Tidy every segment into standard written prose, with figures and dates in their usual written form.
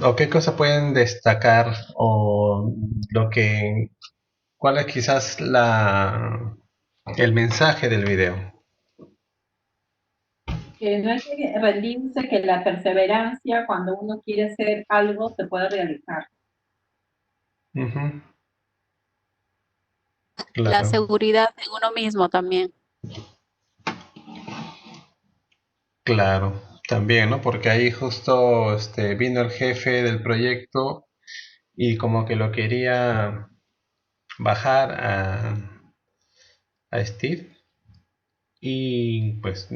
o qué cosas pueden destacar o lo que, cuál es quizás el mensaje del video? Que no hay que rendirse, que la perseverancia, cuando uno quiere hacer algo, se puede realizar. Ujú, La claro, seguridad en uno mismo también. claro, también, ¿no? Porque ahí justo vino el jefe del proyecto y como que lo quería bajar a Steve y pues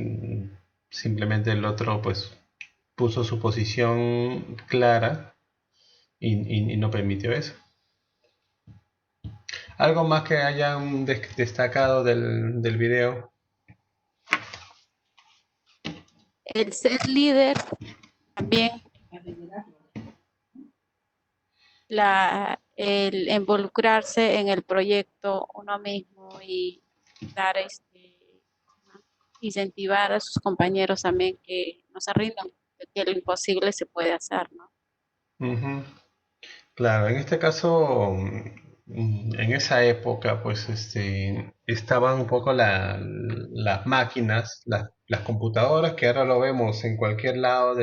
simplemente el otro pues puso su posición clara y no permitió eso. Algo más que hayan destacado del video. El ser líder también, el involucrarse en el proyecto uno mismo y dar incentivar a sus compañeros también que no se rindan, que lo imposible se puede hacer, ¿no? Ujú. Claro, en este caso, en esa época, pues estaban un poco las máquinas, las computadoras, que ahora lo vemos en cualquier lado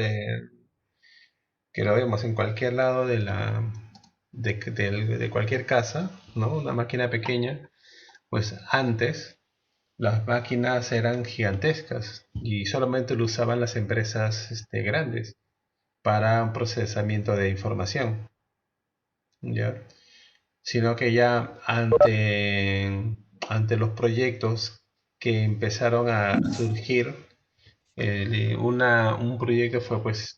que lo vemos en cualquier lado de cualquier casa, ¿no? Una máquina pequeña, pues antes las máquinas eran gigantescas y solamente lo usaban las empresas grandes para un procesamiento de información, ¿ya? Sino que ya ante los proyectos que empezaron a surgir, un proyecto fue pues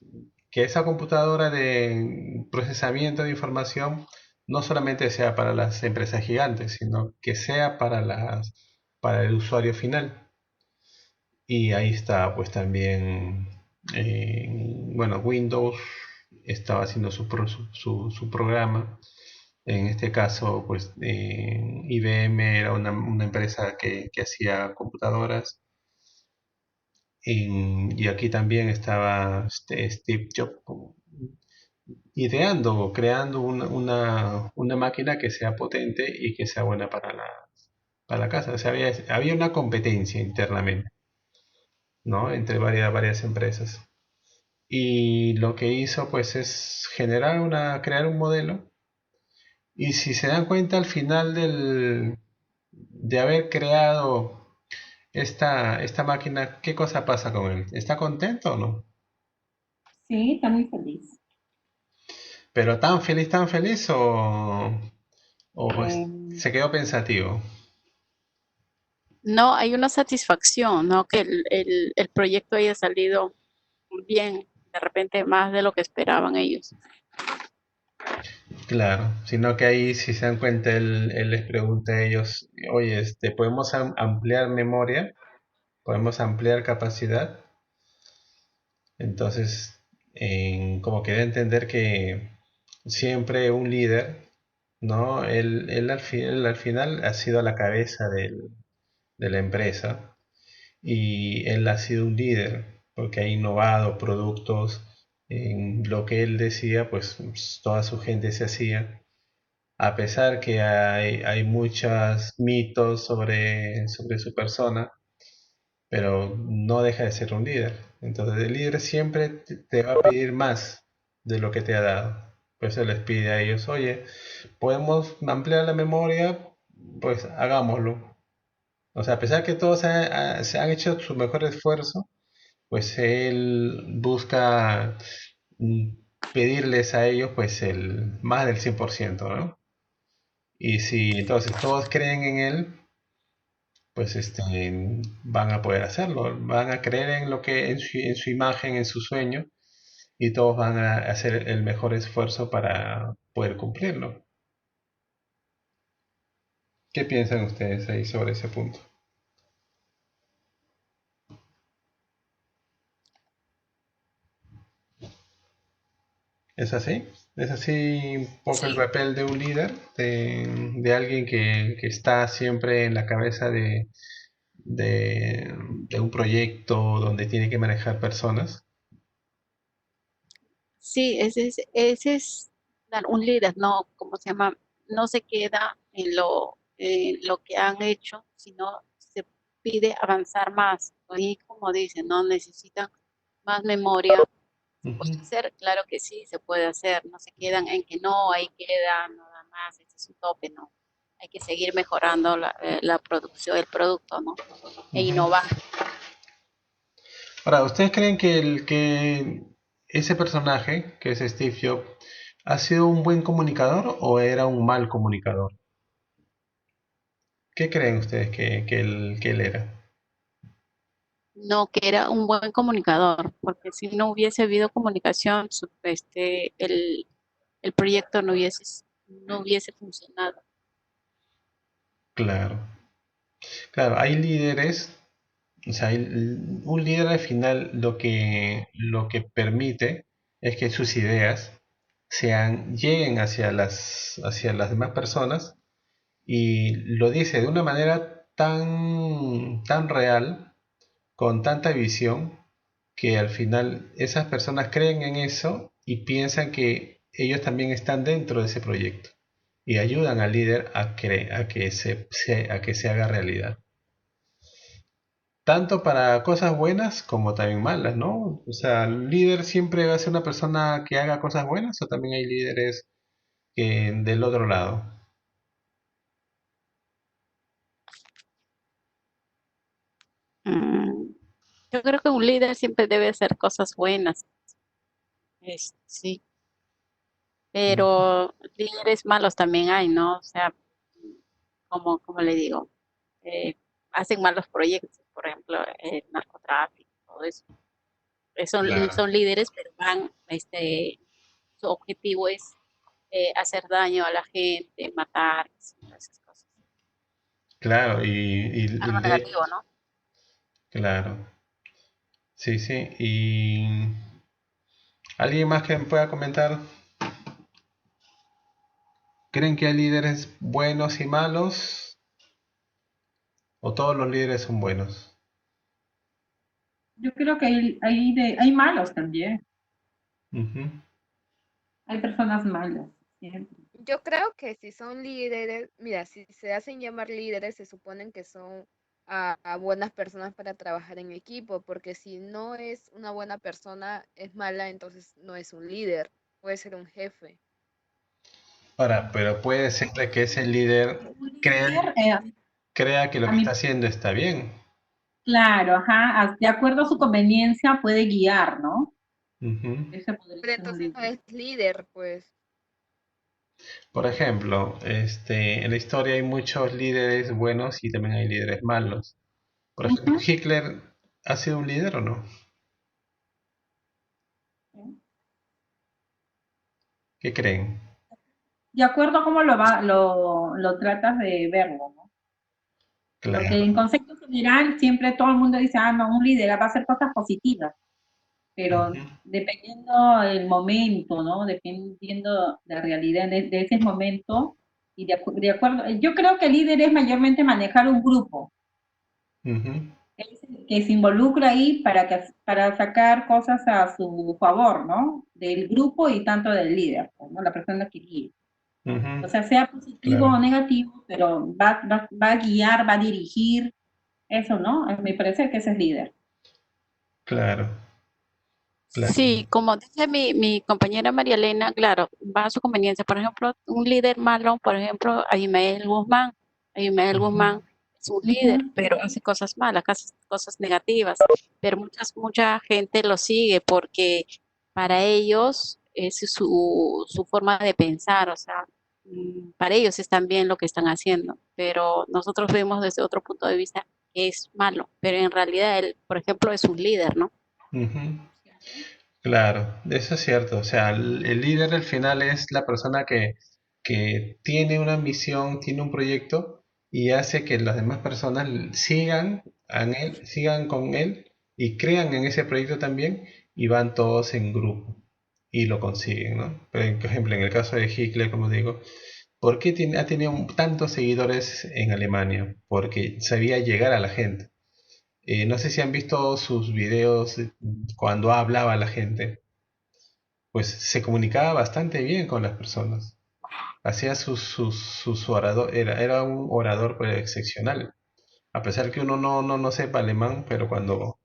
que esa computadora de procesamiento de información no solamente sea para las empresas gigantes, sino que sea para el usuario final. Y ahí está pues también, bueno, Windows estaba haciendo su programa. En este caso, pues IBM era una empresa que hacía computadoras. Y aquí también estaba Steve Jobs ideando, creando una máquina que sea potente y que sea buena para la casa. O sea, había una competencia internamente, ¿no? Entre varias empresas. Y lo que hizo, pues, es crear un modelo. Y si se dan cuenta al final de haber creado esta máquina, ¿qué cosa pasa con él? ¿Está contento o no? Sí, está muy feliz. Pero tan feliz o pues Eh, se quedó pensativo. No hay una satisfacción, ¿no? Que el proyecto haya salido bien, de repente más de lo que esperaban ellos. Claro, sino que ahí si se dan cuenta él les pregunta a ellos, oye, ¿podemos ampliar memoria? ¿Podemos ampliar capacidad? Entonces, como que da a entender que siempre un líder, ¿no? Él al final ha sido la cabeza de la empresa y él ha sido un líder porque ha innovado productos en lo que él decía, pues toda su gente se hacía. A pesar que hay muchos mitos sobre su persona, pero no deja de ser un líder. Entonces el líder siempre te va a pedir más de lo que te ha dado. Por eso les pide a ellos, oye, podemos ampliar la memoria, pues hagámoslo. O sea, a pesar que todos se han hecho su mejor esfuerzo, pues él busca mm, pedirles a ellos pues el más del 100%, ¿no? Y si entonces todos creen en él, pues van a poder hacerlo, van a creer en lo que en su imagen, en su sueño, y todos van a hacer el mejor esfuerzo para poder cumplirlo. ¿Qué piensan ustedes ahí sobre ese punto? ¿Es así? ¿Es así un poco el Sí, papel de un líder, de alguien que está siempre en la cabeza de un proyecto donde tiene que manejar personas? Sí, ese es un líder, no, ¿cómo se llama? No se queda en lo que han hecho, sino se pide avanzar más. Y como dicen, no necesitan más memoria. ¿Se puede Ujú. hacer? Claro que sí, se puede hacer. No se quedan en que no, ahí queda nada más, este es un tope, no. Hay que seguir mejorando la producción, el producto, ¿no? E Ujú. innovar. Ahora, ¿ustedes creen que ese personaje, que es Steve Jobs, ha sido un buen comunicador o era un mal comunicador? ¿Qué creen ustedes que él era? No, que era un buen comunicador, porque si no hubiese habido comunicación, el proyecto no hubiese funcionado. Claro, claro, hay líderes, o sea, un líder al final lo que permite es que sus ideas lleguen hacia las demás personas y lo dice de una manera tan real, con tanta visión, que al final esas personas creen en eso y piensan que ellos también están dentro de ese proyecto y ayudan al líder a que se haga realidad. Tanto para cosas buenas como también malas, ¿no? O sea, ¿el líder siempre va a ser una persona que haga cosas buenas o también hay líderes del otro lado? Mm, yo creo que un líder siempre debe hacer cosas buenas, sí, Mm. pero líderes malos también hay, ¿no? O sea, como le digo, eh, hacen malos proyectos, por ejemplo, el narcotráfico, todo eso. Claro, Son líderes, pero su objetivo es hacer daño a la gente, matar, sí, todas esas cosas. claro, y Algo negativo, ¿no? claro, sí, sí. ¿Y alguien más que me pueda comentar? ¿Creen que hay líderes buenos y malos o todos los líderes son buenos? Yo creo que hay malos también, Ujú. hay personas malas, siempre. Yo creo que si son líderes, mira, si se hacen llamar líderes, se suponen que son a buenas personas para trabajar en equipo, porque si no es una buena persona, es mala, entonces no es un líder, puede ser un jefe. Ahora, pero puede ser de que ese líder Un crea, líder, crea que lo a que está mí, haciendo está bien. claro, ajá, de acuerdo a su conveniencia puede guiar, ¿no? Ujú. Ese podría Pero ser un entonces no líder. es líder, pues. Por ejemplo, en la historia hay muchos líderes buenos y también hay líderes malos. Por ejemplo, Ujú. ¿Hitler ha sido un líder o no? ¿Qué creen? De acuerdo a cómo lo tratas de verlo, ¿no? Porque Claro. en concepto general siempre todo el mundo dice, ah, no, un líder va a hacer cosas positivas, pero Ujú. dependiendo el momento, ¿no? Dependiendo de la realidad de ese momento, y de acuerdo, yo creo que el líder es mayormente manejar un grupo, Ujú. es el que se involucra ahí para sacar cosas a su favor, ¿no? Del grupo y tanto del líder, pues, ¿no? La persona que guía. Ujú. O sea positivo Claro, o negativo, pero va a guiar, va a dirigir, eso, ¿no? Me parece que ese es líder. claro, claro. Sí, como dice mi compañera María Elena, claro, va a su conveniencia. Por ejemplo, un líder malo, por ejemplo, Abimael Guzmán. Abimael Ujú. Guzmán es un líder, Ujú. pero hace cosas malas, cosas negativas. Pero mucha gente lo sigue porque para ellos es su forma de pensar, o sea, para ellos están bien lo que están haciendo. Pero nosotros vemos desde otro punto de vista que es malo, pero en realidad él, por ejemplo, es un líder, ¿no? Ujú. Claro, eso es cierto. O sea, el líder al final es la persona que tiene una misión, tiene un proyecto y hace que las demás personas sigan con él y crean en ese proyecto también y van todos en grupo y lo consiguen, ¿no? Pero, por ejemplo, en el caso de Hitler, como digo, ¿por qué ha tenido tantos seguidores en Alemania? Porque sabía llegar a la gente. No sé si han visto sus videos cuando hablaba a la gente. pues se comunicaba bastante bien con las personas. Hacía sus orador, era un orador pues, excepcional. A pesar que uno no sepa alemán, pero cuando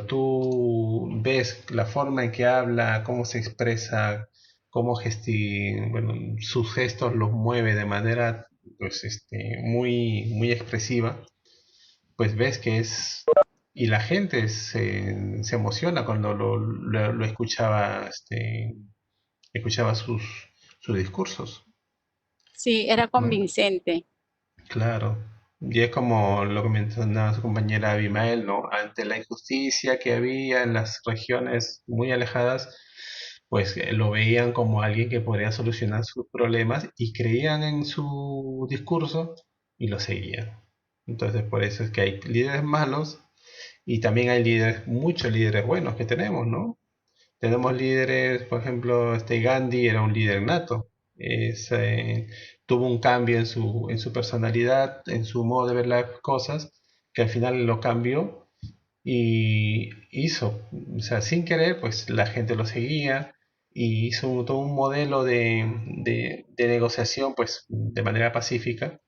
tú ves la forma en que habla, cómo se expresa, bueno, sus gestos los mueve de manera pues, muy expresiva, pues ves que es... Y la gente se emociona cuando lo escuchaba, escuchaba sus discursos. Sí, era ¿No? convincente. Claro. Y es como lo que mencionaba su compañera Abimael, ¿no? Ante la injusticia que había en las regiones muy alejadas, pues lo veían como alguien que podría solucionar sus problemas y creían en su discurso y lo seguían. Entonces, por eso es que hay líderes malos y también hay líderes, muchos líderes buenos que tenemos, ¿no? Tenemos líderes, por ejemplo, Gandhi era un líder nato. Es, tuvo un cambio en su personalidad, en su modo de ver las cosas, que al final lo cambió y hizo, o sea, sin querer, pues la gente lo seguía y hizo todo un modelo de negociación, pues de manera pacífica,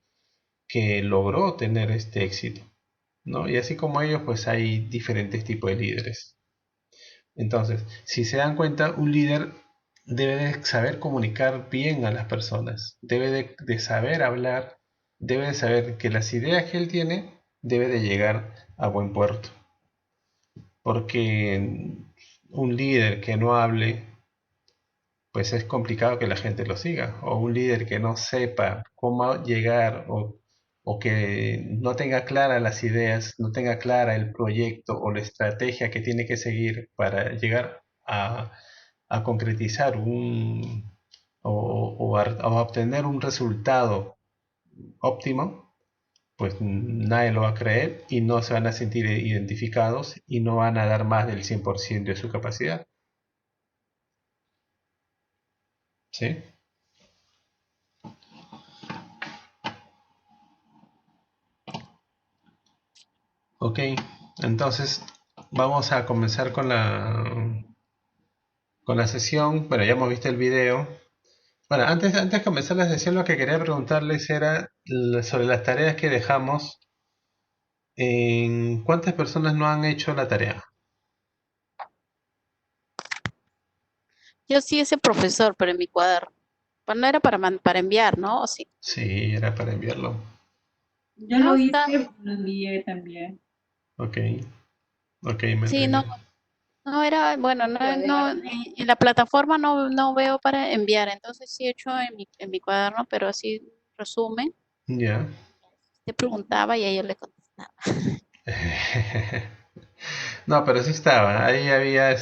que logró tener este éxito, ¿no? Y así como ellos, pues hay diferentes tipos de líderes. Entonces, si se dan cuenta, un líder debe de saber comunicar bien a las personas, debe de saber hablar, debe de saber que las ideas que él tiene debe de llegar a buen puerto. Porque un líder que no hable, pues es complicado que la gente lo siga. O un líder que no sepa cómo llegar o que no tenga claras las ideas, no tenga clara el proyecto o la estrategia que tiene que seguir para llegar a concretizar o a obtener un resultado óptimo, pues nadie lo va a creer y no se van a sentir identificados y no van a dar más del 100% de su capacidad. ¿Sí? Ok, entonces vamos a comenzar con la sesión. Bueno, ya hemos visto el video. Bueno, antes de comenzar la sesión, lo que quería preguntarles era sobre las tareas que dejamos. ¿En cuántas personas no han hecho la tarea? Yo sí ese profesor, pero en mi cuaderno. Pues no era para enviar, ¿no? ¿O sí? Sí, era para enviarlo. Yo No lo está. hice, lo envié también. Ok, ok, Sí, no, no era, bueno, Mi en la plataforma no veo para enviar, entonces sí he hecho en mi cuaderno, pero así resumen, ya. te preguntaba y a ellos le contestaba. No, pero sí estaba. Ahí había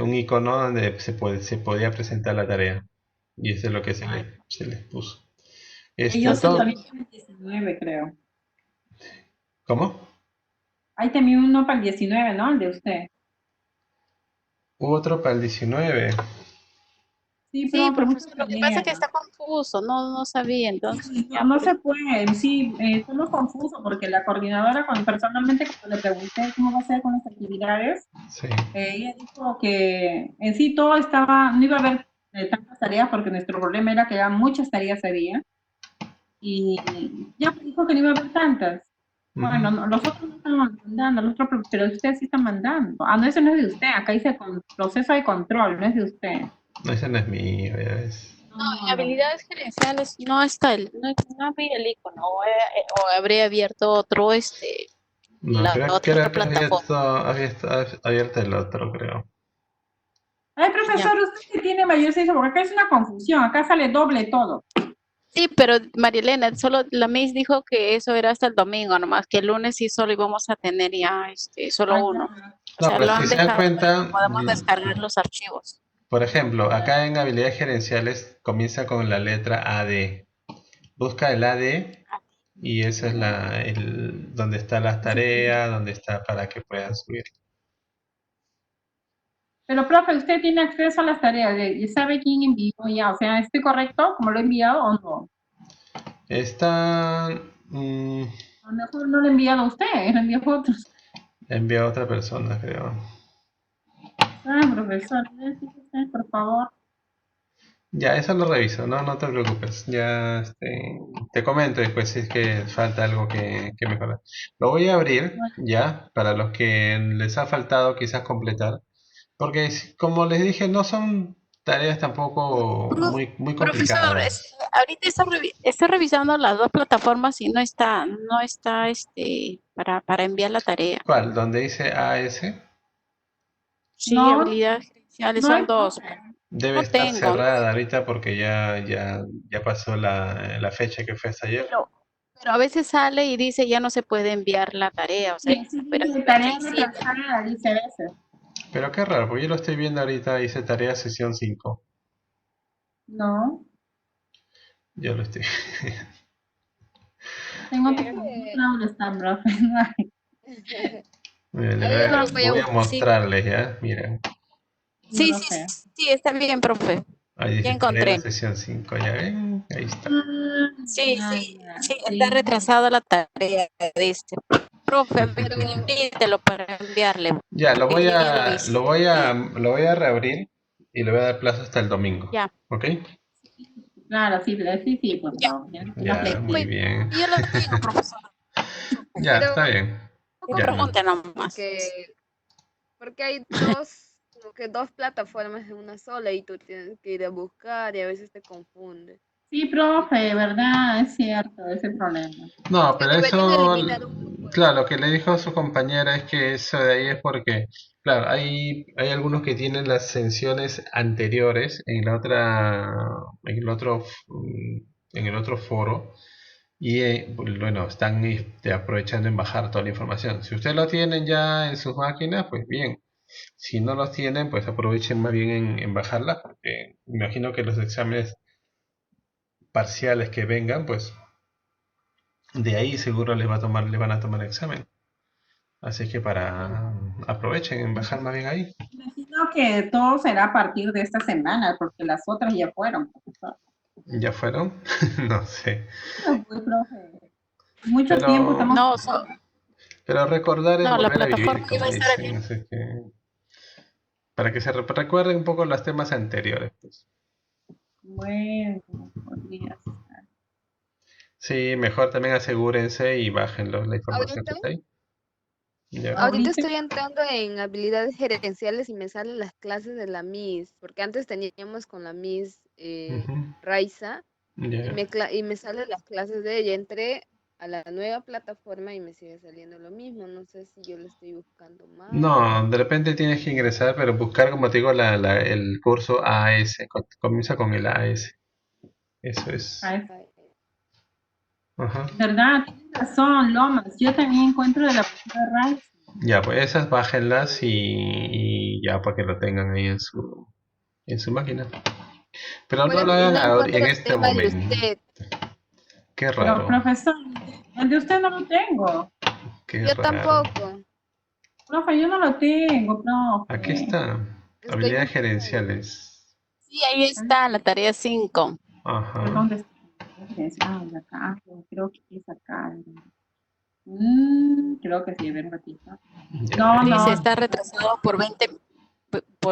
un icono donde se podía presentar la tarea. Y eso es lo que se les puso. Yo se lo Todo, hice el 19, creo. ¿cómo? Hay también uno para el 19, ¿no? El de usted. Hubo otro para el 19. Sí, Sí, profe, muchos profesor, lo que pasa es que tenían. está confuso, no sabía, entonces Sí, ya no por eso. se puede, sí, estamos confusos porque la coordinadora, personalmente, cuando le pregunté cómo va a ser con las actividades, Sí. ella dijo que en sí todo estaba, no iba a haber tantas tareas porque nuestro problema era que eran muchas tareas había y ya dijo que no iba a haber tantas. Bueno, Ujú. los otros no están mandando, pero usted sí está mandando. Ah, no, ese no es de usted, acá dice proceso de control, no es de usted. No, ese no es mío, ya ves. No, No, en no. habilidades gerenciales no está no vi el icono, o habré abierto otro, No, la otra creo que plataforma. había abierto el otro, creo. Ay, Ya. profesor, usted que tiene mayor ciencia, porque acá es una confusión, acá sale doble todo. Sí, pero María Elena, solo la Miss dijo que eso era hasta el domingo, nomás que el lunes sí solo íbamos a tener ya solo Ah, uno. ya. O No, sea, pero lo si han se dan dejado para que cuenta, podamos descargar los archivos. por ejemplo, acá en habilidades gerenciales comienza con la letra AD. Busca el AD y esa es donde está las tareas, donde está para que puedan subir. Pero, profe, usted tiene acceso a las tareas, ¿y sabe quién envió ya? O sea, ¿estoy correcto como lo he enviado o no? Está A lo mejor no lo he enviado a usted, lo envió a otros. enviado a otra persona, creo. Ah, profesor, fíjese, por favor. Ya, eso lo reviso, no te preocupes. Ya te comento después si es que falta algo que mejorar. Lo voy a abrir Bueno, ya para los que les ha faltado quizás completar, porque como les dije, no son tareas tampoco Pro- muy Profesor, complicadas. ahorita estoy revisando las dos plataformas y no está para enviar la tarea. ¿Cuál? Donde dice AS, Sí, no, habilidades gerenciales no hay son dos. profe. debe No estar tengo, cerrada ahorita porque ya pasó la fecha que fue hasta ayer. pero, pero a veces sale y dice ya no se puede enviar la tarea, o sea, hay Sí, que sí esperar dice fecha tarea visible. retrasada, dice a veces. Pero qué raro, porque yo lo estoy viendo ahorita, dice tarea sesión 5. No, Yo lo estoy. tengo otro Creo que, no está, profe. No hay. Mira, a ver, lo voy a voy a buscar. Sí, mostrarles ya. Mira, sí, sí, Profe. sí, está bien, profe. ahí Ya dice tarea encontré. sesión 5. Ya ven, ahí está. Ah, Sí, ya, ya, sí, está sí. retrasada la tarea, dice. Profe, Pero invítelo para enviarle, Ya, porque yo ya lo hice. lo voy a reabrir y le voy a dar plazo hasta el domingo. Ya, ¿Ok? Claro, sí, sí, sí, por ya. favor. Tiene que ser más Ya, muy flexible. bien. Yo lo tengo, profesor. Ya, está bien. Que Ya, no. pregunte nomás. porque, porque hay dos, como que dos plataformas en una sola y tú tienes que ir a buscar y a veces te confunde. Sí, profe, ¿verdad? Es cierto, ese problema. No, Porque pero deberían eso, eliminar uno, pues. claro, lo que le dijo a su compañera es que eso de ahí es porque, claro, hay algunos que tienen las sanciones anteriores en el otro, en el otro foro y bueno, están aprovechando en bajar toda la información. Si ustedes lo tienen ya en sus máquinas, pues bien. Si no los tienen, pues aprovechen más bien en bajarla, porque imagino que los exámenes parciales que vengan, pues de ahí seguro les van a tomar examen. Así que Mm. para aprovechen en bajar más bien ahí. Imagino que todo será a partir de esta semana, porque las otras ya fueron, profesor. ¿Ya fueron? No sé. Pero, pues, profe, mucho Pero, tiempo estamos. No, pero recordar es no, la volver a vivir, plataforma iba como a estar dicen. Así que para que se recuerden un poco los temas anteriores. Pues. Bueno, podría ser. Sí, mejor también asegúrense y bájenlo la información que Ahorita, está ahí. Ya. ahorita Ahorita, estoy entrando en habilidades gerenciales y me salen las clases de la Miss, porque antes teníamos con la Miss Ujú, Raiza ya. y me salen las clases de ella. Entré a la nueva plataforma y me sigue saliendo lo mismo. No sé si yo lo estoy buscando mal. No, de repente tienes que ingresar, pero buscar, como te digo, el curso AS. Comienza con el AS. Eso es. ay, Ay, Ajá. ¿verdad? Tienes razón, Lomas. Yo también encuentro de la profesora Rice. Ya, pues esas bájenlas y ya para que lo tengan ahí en su máquina. Pero no bueno, lo y hagan no encuentro en el este tema de momento. usted. Qué Pero, raro, profesor, el de usted no lo tengo. qué Yo raro. tampoco. Profe, yo no lo tengo, Aquí profe. está. Estoy Habilidades buscando. gerenciales. Sí, ahí está, la tarea 5. Pero Ajá. ¿dónde está? Ah, de acá, creo que es acá. Creo que sí, a ver un ratito. Ya No, Dice, no. está retrasado por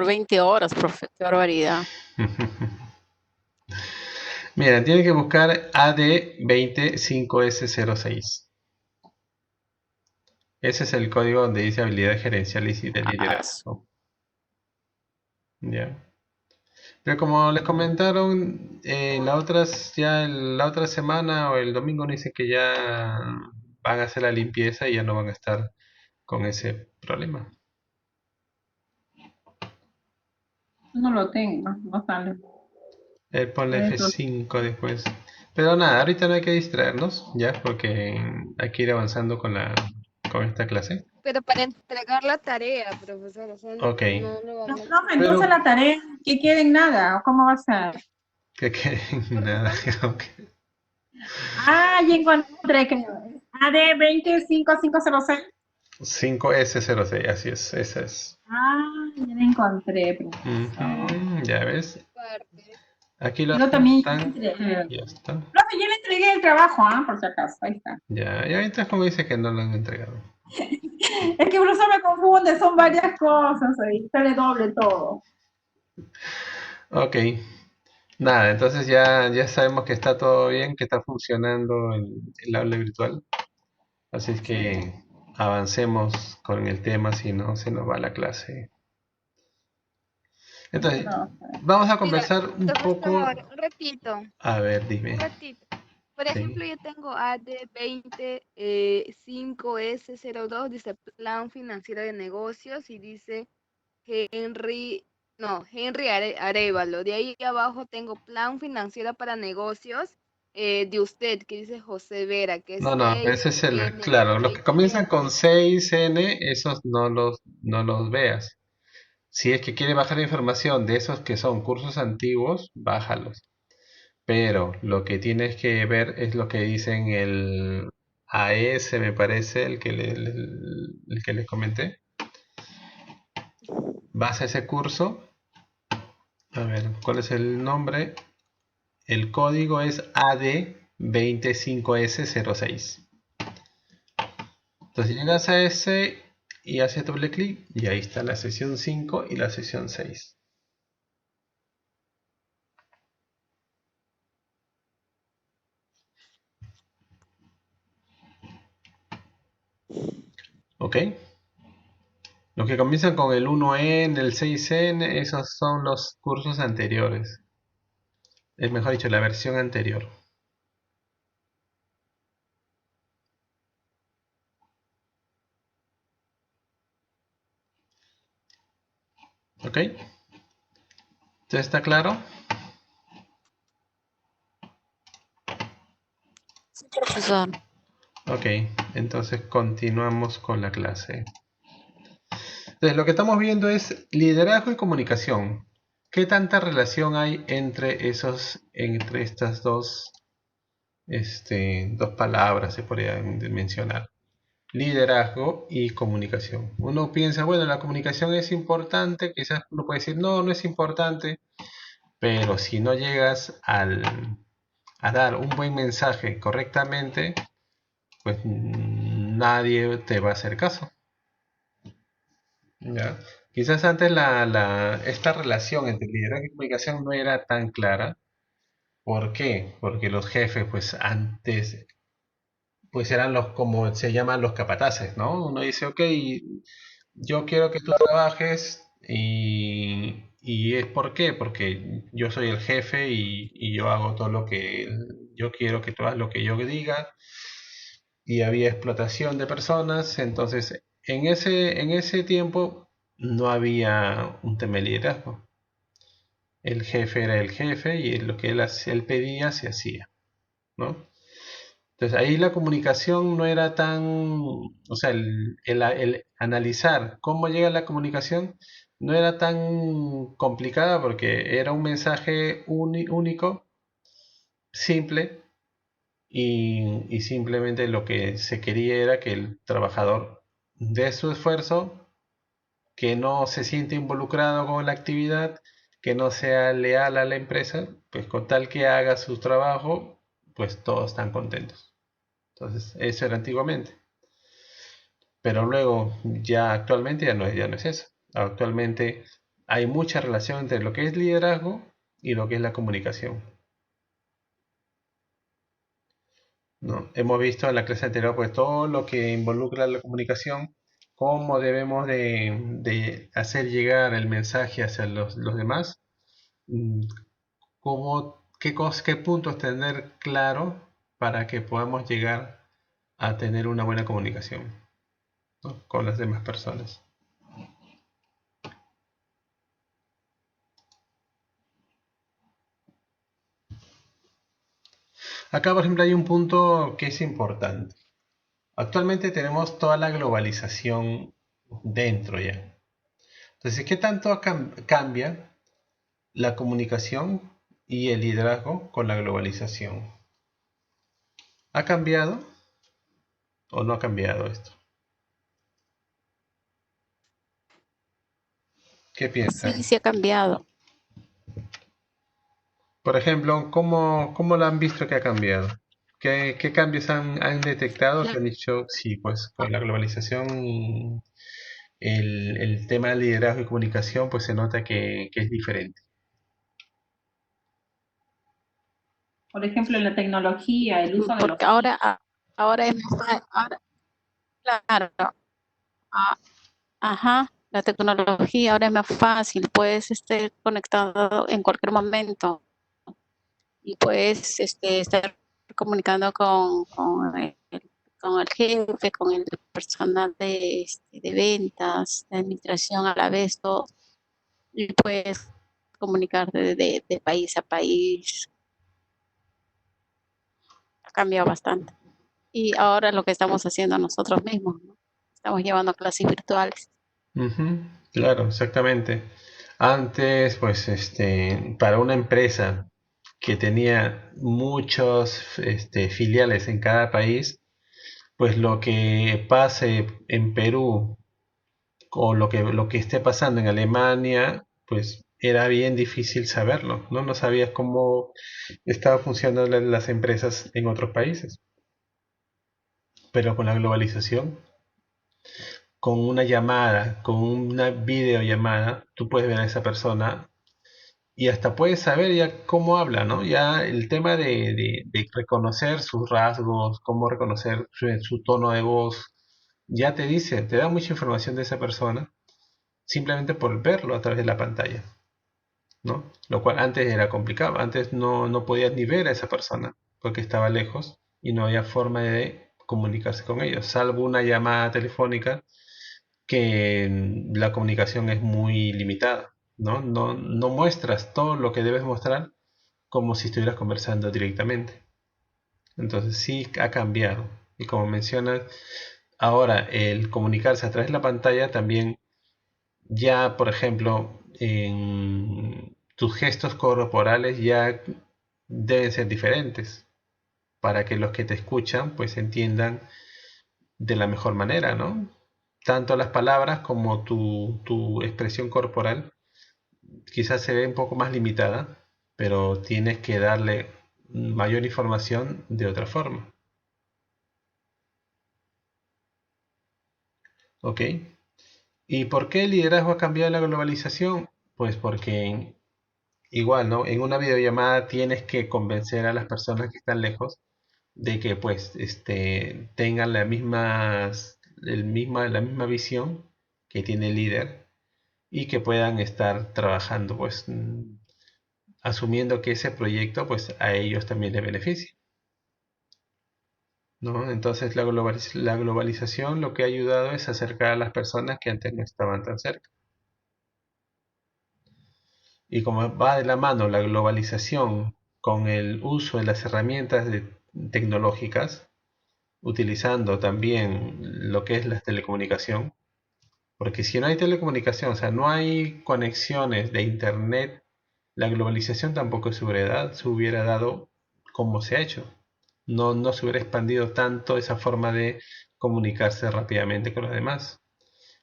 20 horas, profe. Qué barbaridad. ves. Mira, tiene que buscar AD205S06. Ese es el código donde dice habilidades gerenciales y de Ah, liderazgo. Ya. Pero como les comentaron, la otra semana o el domingo dice que ya van a hacer la limpieza y ya no van a estar con ese problema. No lo tengo, no sale. Ponle Eso. F5 después. Pero nada, ahorita no hay que distraernos, ya, porque hay que ir avanzando con esta clase. Pero para entregar la tarea, profesor, o sea, Ok, no lo No, vamos profe, a... entonces pero la tarea que quede en nada, ¿o cómo va a ser? que nada, Perdón. ok. Ah, ya encontré que AD 20506. 5S06, así es, esa es. Ah, ya la encontré, profesor. Ujú, ya ves, Parte. aquí lo Yo también aceptan, ya está. profe, ya le entregué el trabajo, por si acaso, ahí está. Ya, y ahorita como dice que no lo han entregado. Es que por eso me confunde, son varias cosas, ahí sale doble todo. Ok, nada, entonces ya sabemos que está todo bien, que está funcionando el aula virtual. Así es Sí, que avancemos con el tema, si no se nos va la clase. Entonces, no, vamos a Mira, conversar un poco. profesor, un ratito, A ver, un dime. ratito. Por Sí. ejemplo, yo tengo AD20 5S02, dice Plan Financiero de Negocios y dice Henry, no, Henry Arevalo. De ahí abajo tengo Plan Financiero para Negocios de usted, que dice José Vera, que es No, no, ese es el, claro, los que comienzan con 6N20. 6N, esos no los veas. Si es que quiere bajar información de esos que son cursos antiguos, bájalos. Pero lo que tienes que ver es lo que dicen el AS, me parece, el que les comenté. Vas a ese curso, a ver, ¿cuál es el nombre? El código es AD25S06. Entonces llegas a ese y haces doble clic y ahí está la sesión 5 y la sesión 6. ¿Ok? Los que comienzan con el 1N, el 6N, esos son los cursos anteriores. Es mejor dicho, la versión anterior. ¿Ok? ¿Ya está claro? Sí, profesor. Ok, entonces continuamos con la clase. Entonces, lo que estamos viendo es liderazgo y comunicación. ¿Qué tanta relación hay entre estas dos palabras, se podrían mencionar? Liderazgo y comunicación. Uno piensa, bueno, la comunicación es importante, quizás uno puede decir, no, no es importante, pero si no llegas a dar un buen mensaje correctamente, pues nadie te va a hacer caso. ¿Ya? Quizás antes esta relación entre liderazgo y comunicación no era tan clara. ¿Por qué? Porque los jefes, pues antes, pues eran como se llaman los capataces, ¿no? Uno dice, ok, yo quiero que tú trabajes y es por qué, porque yo soy el jefe y yo hago todo lo que yo quiero que tú hagas lo que yo diga y había explotación de personas, entonces en ese tiempo no había un tema de liderazgo. El jefe era el jefe y lo que él pedía se hacía, ¿no? Entonces ahí la comunicación no era tan, o sea, el analizar cómo llega la comunicación no era tan complicada porque era un mensaje único, simple, y simplemente lo que se quería era que el trabajador dé su esfuerzo, que no se siente involucrado con la actividad, que no sea leal a la empresa, pues con tal que haga su trabajo, pues todos están contentos. Entonces, eso era antiguamente. Pero luego, ya actualmente ya no es eso. Actualmente hay mucha relación entre lo que es liderazgo y lo que es la comunicación, ¿no? Hemos visto en la clase anterior pues todo lo que involucra la comunicación, cómo debemos de hacer llegar el mensaje hacia los demás, mm, qué puntos tener claro para que podamos llegar a tener una buena comunicación, ¿no? Con las demás personas. Acá, por ejemplo, hay un punto que es importante. Actualmente tenemos toda la globalización dentro ya. Entonces, ¿qué tanto cambia la comunicación y el liderazgo con la globalización? ¿Ha cambiado o no ha cambiado esto? ¿Qué Sí, piensan? sí ha cambiado. Por ejemplo, ¿cómo lo han visto que ha cambiado? ¿Qué cambios han detectado que La- han dicho, sí, pues con la globalización el tema de liderazgo y comunicación pues se nota que es diferente? Por ejemplo, en la tecnología, el uso de los Porque TIC. ahora es ahora, claro, ah, ajá, la tecnología ahora es más fácil, puedes estar conectado en cualquier momento y puedes estar comunicando con el jefe, con el personal de ventas, de administración a la vez, todo, y puedes comunicarte de país a país, ha cambiado bastante. Y ahora lo que estamos haciendo nosotros mismos, ¿no? Estamos llevando clases virtuales. Ujú, claro, exactamente. Antes, pues, para una empresa que tenía muchos, filiales en cada país, pues lo que pase en Perú o lo que esté pasando en Alemania, pues era bien difícil saberlo, ¿no? No sabías cómo estaban funcionando las empresas en otros países. Pero con la globalización, con una llamada, con una videollamada, tú puedes ver a esa persona y hasta puedes saber ya cómo habla, ¿no? Ya el tema de reconocer sus rasgos, cómo reconocer su tono de voz, ya te dice, te da mucha información de esa persona simplemente por verlo a través de la pantalla, ¿no? Lo cual antes era complicado, antes no podías ni ver a esa persona porque estaba lejos y no había forma de comunicarse con ellos, salvo una llamada telefónica que la comunicación es muy limitada, ¿no? No muestras todo lo que debes mostrar como si estuvieras conversando directamente. Entonces sí ha cambiado. Y como mencionas, ahora el comunicarse a través de la pantalla también ya, por ejemplo, en tus gestos corporales ya deben ser diferentes para que los que te escuchan pues entiendan de la mejor manera, ¿no? Tanto las palabras como tu expresión corporal quizás se ve un poco más limitada, pero tienes que darle mayor información de otra forma. ¿Ok? ¿Y por qué el liderazgo ha cambiado en la globalización? Pues porque igual, ¿no? En una videollamada tienes que convencer a las personas que están lejos de que pues tengan la misma visión que tiene el líder y que puedan estar trabajando pues asumiendo que ese proyecto pues a ellos también les beneficia, ¿no? Entonces la globalización lo que ha ayudado es acercar a las personas que antes no estaban tan cerca. Y como va de la mano la globalización con el uso de las herramientas tecnológicas, utilizando también lo que es la telecomunicación, porque si no hay telecomunicación, o sea, no hay conexiones de internet, la globalización tampoco se hubiera dado como se ha hecho. No se hubiera expandido tanto esa forma de comunicarse rápidamente con los demás.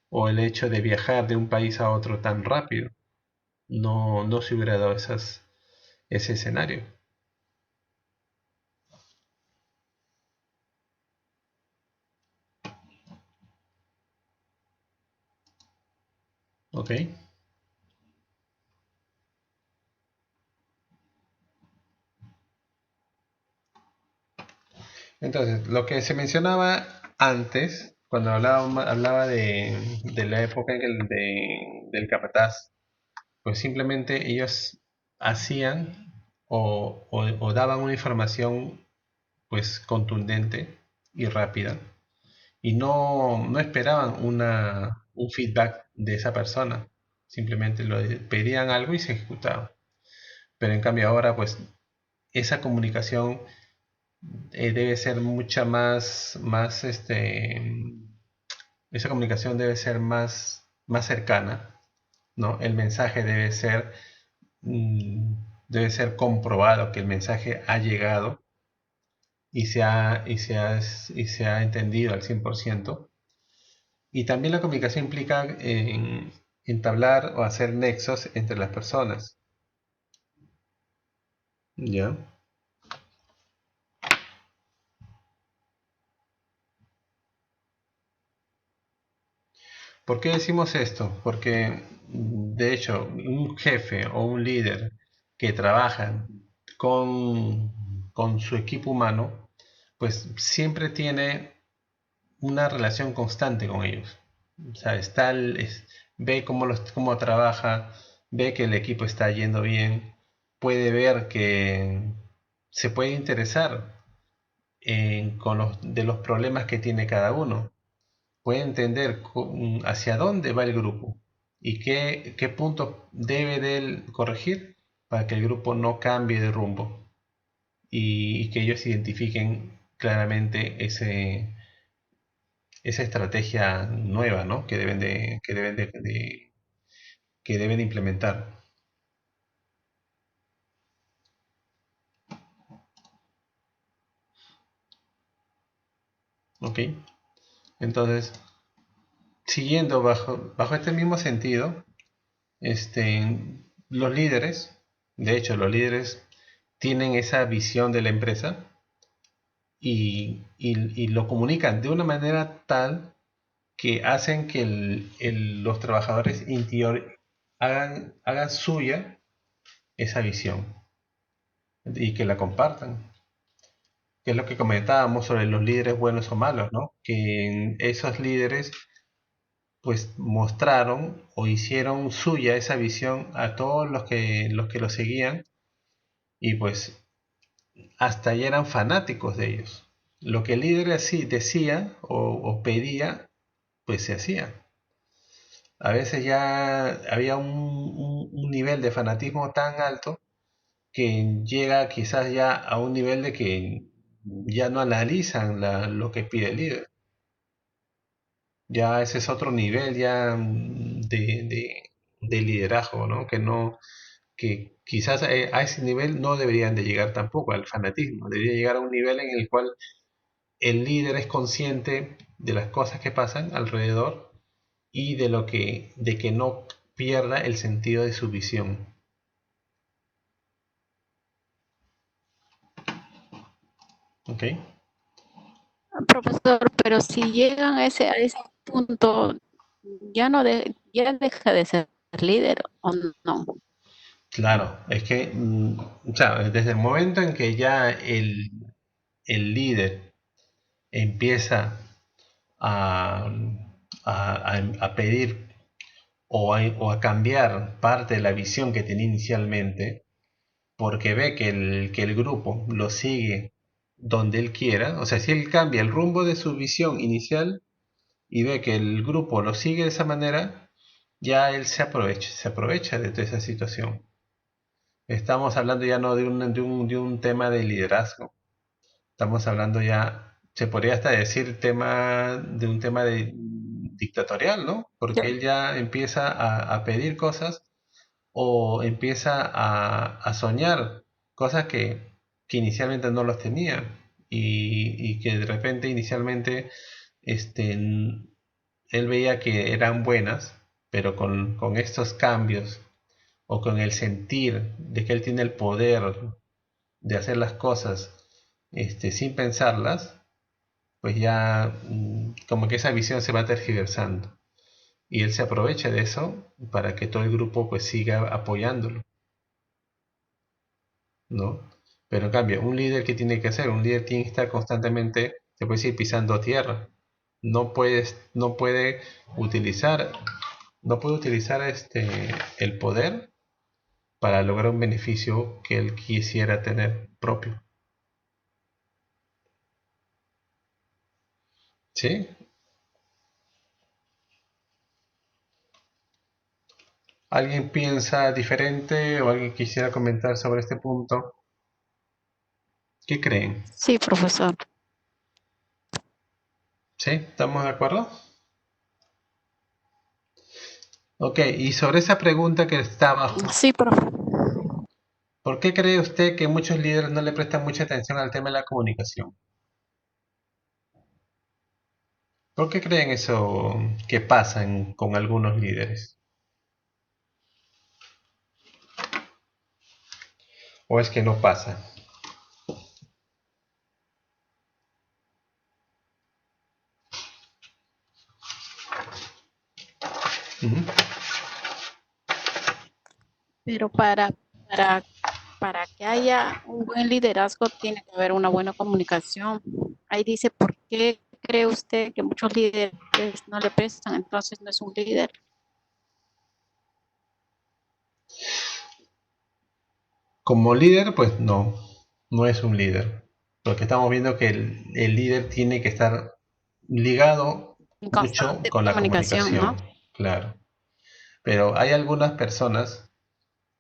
O el hecho de viajar de un país a otro tan rápido. No se hubiera dado ese escenario. ¿Ok? Entonces, lo que se mencionaba antes, cuando hablaba de la época del capataz, pues simplemente ellos hacían o daban una información pues contundente y rápida y no esperaban un feedback de esa persona, simplemente pedían algo y se ejecutaba. Pero en cambio ahora pues esa comunicación debe ser mucha esa comunicación debe ser más cercana, ¿no? El mensaje mm, debe ser comprobado que el mensaje ha llegado y se ha entendido al 100%. Y también la comunicación implica entablar o hacer nexos entre las personas. ¿Ya? ¿Por qué decimos esto? Porque, de hecho, un jefe o un líder que trabaja con su equipo humano, pues siempre tiene una relación constante con ellos. O sea, ve cómo trabaja, ve que el equipo está yendo bien, puede ver que se puede interesar de los problemas que tiene cada uno, puede entender hacia dónde va el grupo y qué puntos debe de él corregir para que el grupo no cambie de rumbo y que ellos identifiquen claramente esa estrategia nueva, ¿no? Que deben de implementar. ¿Ok? Entonces, siguiendo bajo este mismo sentido, los líderes, de hecho, los líderes tienen esa visión de la empresa y lo comunican de una manera tal que hacen que los trabajadores hagan suya esa visión y que la compartan. Que es lo que comentábamos sobre los líderes buenos o malos, ¿no? Que esos líderes pues mostraron o hicieron suya esa visión a todos los que lo seguían y pues hasta ya eran fanáticos de ellos. Lo que el líder así decía o pedía, pues se hacía. A veces ya había un nivel de fanatismo tan alto que llega quizás ya a un nivel de que ya no analizan lo que pide el líder. Ya ese es otro nivel ya de liderazgo, ¿no? Que quizás a ese nivel no deberían de llegar tampoco al fanatismo. Debería llegar a un nivel en el cual el líder es consciente de las cosas que pasan alrededor y de que no pierda el sentido de su visión. ¿Ok? Profesor, pero si llegan a ese punto, ya deja de ser líder o no. Claro, es que, o sea, desde el momento en que ya el líder empieza a, a pedir o a cambiar parte de la visión que tenía inicialmente, porque ve que el grupo lo sigue donde él quiera, o sea, si él cambia el rumbo de su visión inicial y ve que el grupo lo sigue de esa manera, ya él se aprovecha de toda esa situación. Estamos hablando ya no de un tema de liderazgo, estamos hablando ya, se podría hasta decir de un tema dictatorial, ¿no? Porque Ya- él ya empieza a pedir cosas o empieza a soñar cosas que inicialmente no los tenía y que de repente inicialmente este, él veía que eran buenas, pero con estos cambios o con el sentir de que él tiene el poder de hacer las cosas sin pensarlas, pues ya como que esa visión se va tergiversando. Y él se aprovecha de eso para que todo el grupo pues siga apoyándolo, ¿no? Pero en cambio, un líder, ¿qué tiene que hacer? Un líder tiene que estar constantemente, se puede decir, pisando tierra. No puede utilizar, no puede utilizar el poder para lograr un beneficio que él quisiera tener propio. ¿Sí? ¿Alguien piensa diferente o alguien quisiera comentar sobre este punto? ¿Qué creen? Sí, profesor. ¿Sí? ¿Estamos de acuerdo? Ok, y sobre esa pregunta que está abajo, Sí, profe. ¿por qué cree usted que muchos líderes no le prestan mucha atención al tema de la comunicación? ¿Por qué creen eso que pasa con algunos líderes? ¿O es que no pasa? Pero para, para que haya un buen liderazgo tiene que haber una buena comunicación. Ahí dice, ¿por qué cree usted que muchos líderes no le prestan? Entonces no es un líder. Como líder, pues no, no es un líder. Porque estamos viendo que el líder tiene que estar ligado En mucho constante con la comunicación, ¿no? comunicación, claro. Pero hay algunas personas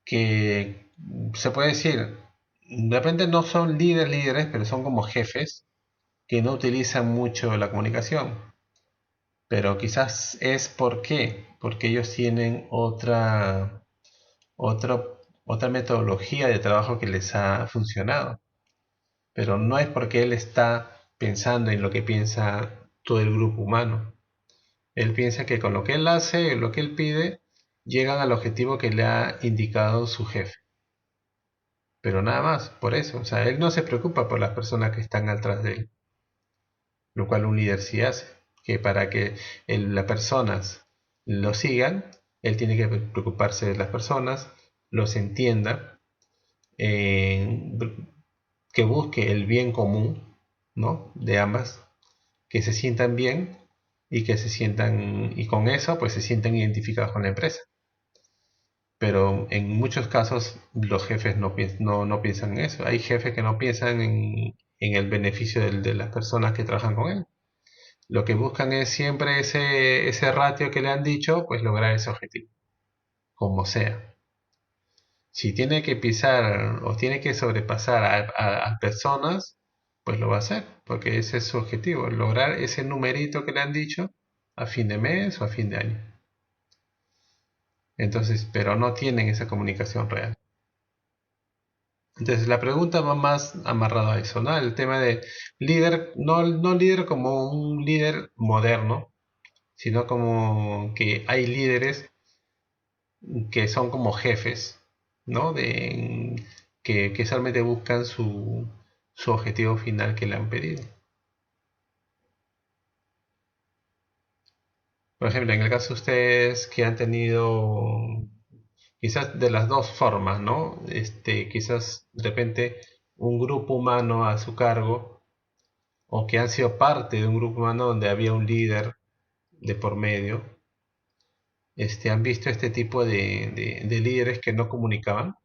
que se puede decir, de repente no son líderes, pero son como jefes que no utilizan mucho la comunicación. Pero quizás es porque ellos tienen otra, otra metodología de trabajo que les ha funcionado. Pero no es porque él está pensando en lo que piensa todo el grupo humano. Él piensa que con lo que él hace, lo que él pide, llegan al objetivo que le ha indicado su jefe. Pero nada más, por eso. O sea, él no se preocupa por las personas que están atrás de él. Lo cual un líder sí hace. Que para que las personas lo sigan, él tiene que preocuparse de las personas, los entienda, eh, que busque el bien común, ¿no? De ambas, que se sientan bien y que se sientan, y con eso pues se sientan identificados con la empresa. Pero en muchos casos los jefes no piensan en eso. Hay jefes que no piensan en el beneficio de las personas que trabajan con él. Lo que buscan es siempre ese ratio que le han dicho, pues lograr ese objetivo, como sea. Si tiene que pisar o tiene que sobrepasar a personas, pues lo va a hacer, porque ese es su objetivo, lograr ese numerito que le han dicho a fin de mes o a fin de año. Entonces, pero no tienen esa comunicación real. Entonces, la pregunta va más amarrada a eso, ¿no? El tema de líder, no líder como un líder moderno, sino como que hay líderes que son como jefes, ¿no? Que solamente buscan su objetivo final que le han pedido. Por ejemplo, en el caso de ustedes que han tenido quizás de las dos formas, ¿no? Quizás de repente un grupo humano a su cargo o que han sido parte de un grupo humano donde había un líder de por medio, han visto este tipo de líderes que no comunicaban.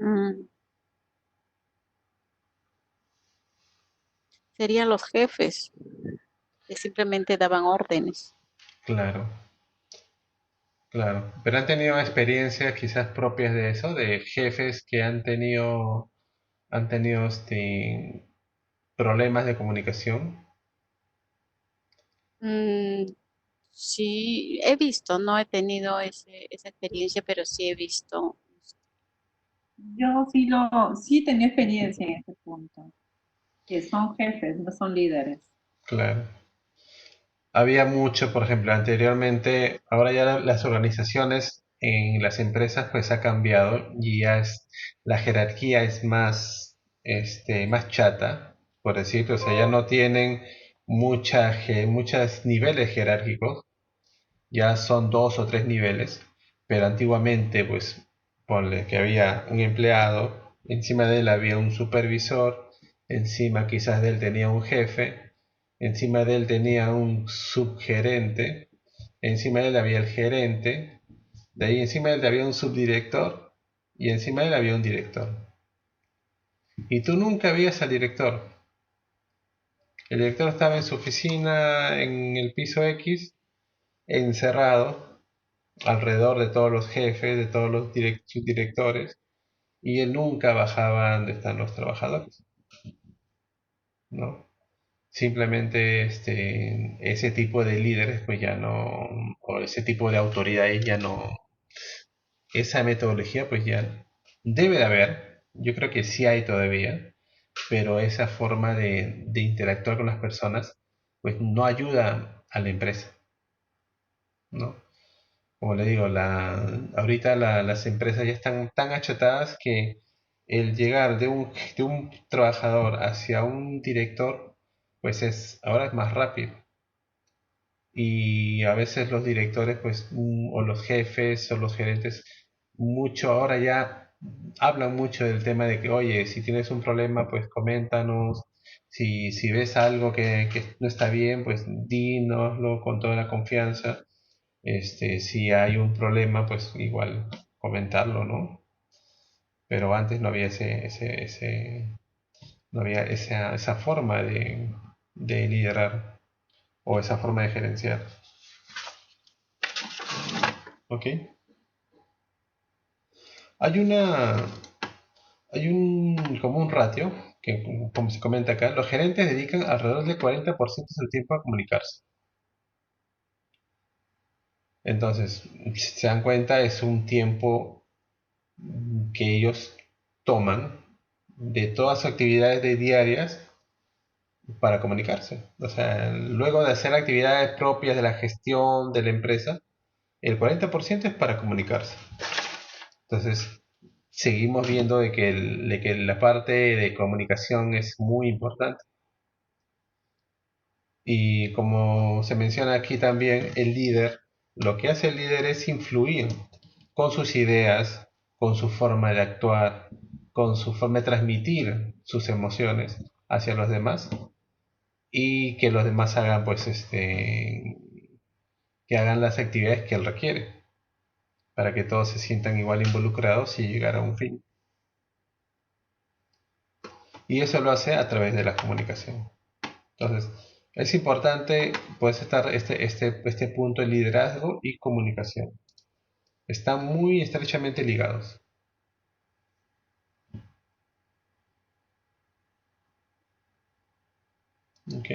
Mm, serían los jefes que simplemente daban órdenes. Claro, claro. Pero han tenido experiencias quizás propias de eso, de jefes que han tenido problemas de comunicación. Mm, sí, he visto, no he tenido esa experiencia, pero sí he visto. Yo sí tenía experiencia en ese punto, que son jefes, no son líderes. Claro. Había mucho, por ejemplo, anteriormente, ahora ya las organizaciones en las empresas pues ha cambiado y la jerarquía es más chata, por decirlo, o sea, ya no tienen muchos niveles jerárquicos, ya son dos o tres niveles, pero antiguamente pues ponle que había un empleado, encima de él había un supervisor, encima quizás de él tenía un jefe, encima de él tenía un subgerente, encima de él había el gerente, de ahí encima de él había un subdirector y encima de él había un director. Y tú nunca veías al director. El director estaba en su oficina en el piso X, encerrado, alrededor de todos los jefes, de todos los subdirectores, y él nunca bajaba donde están los trabajadores, ¿no? Simplemente ese tipo de líderes, pues ya no, o ese tipo de autoridades ya no, esa metodología, pues ya debe de haber, yo creo que sí hay todavía, pero esa forma de interactuar con las personas, pues no ayuda a la empresa, ¿no? Como le digo, ahorita las empresas ya están tan achatadas que el llegar de un trabajador hacia un director, pues ahora es más rápido. y a veces los directores, pues, o los jefes o los gerentes, mucho ahora ya hablan mucho del tema de que, oye, si tienes un problema, pues coméntanos. Si ves algo que no está bien, pues dínoslo con toda la confianza. Si hay un problema, pues igual comentarlo, ¿no? Pero antes no había no había esa forma de liderar o esa forma de gerenciar. ¿Ok? Hay una, como un ratio, que como se comenta acá, los gerentes dedican alrededor del 40% de su tiempo a comunicarse. Entonces, si se dan cuenta, es un tiempo que ellos toman de todas sus actividades diarias para comunicarse. O sea, luego de hacer actividades propias de la gestión de la empresa, el 40% es para comunicarse. Entonces, seguimos viendo de que la parte de comunicación es muy importante. Y como se menciona aquí también, el líder, lo que hace el líder es influir con sus ideas, con su forma de actuar, con su forma de transmitir sus emociones hacia los demás y que los demás hagan que hagan las actividades que él requiere para que todos se sientan igual involucrados y llegar a un fin. Y eso lo hace a través de la comunicación. Entonces, es importante pues estar este punto de liderazgo y comunicación. Están muy estrechamente ligados. ¿Ok?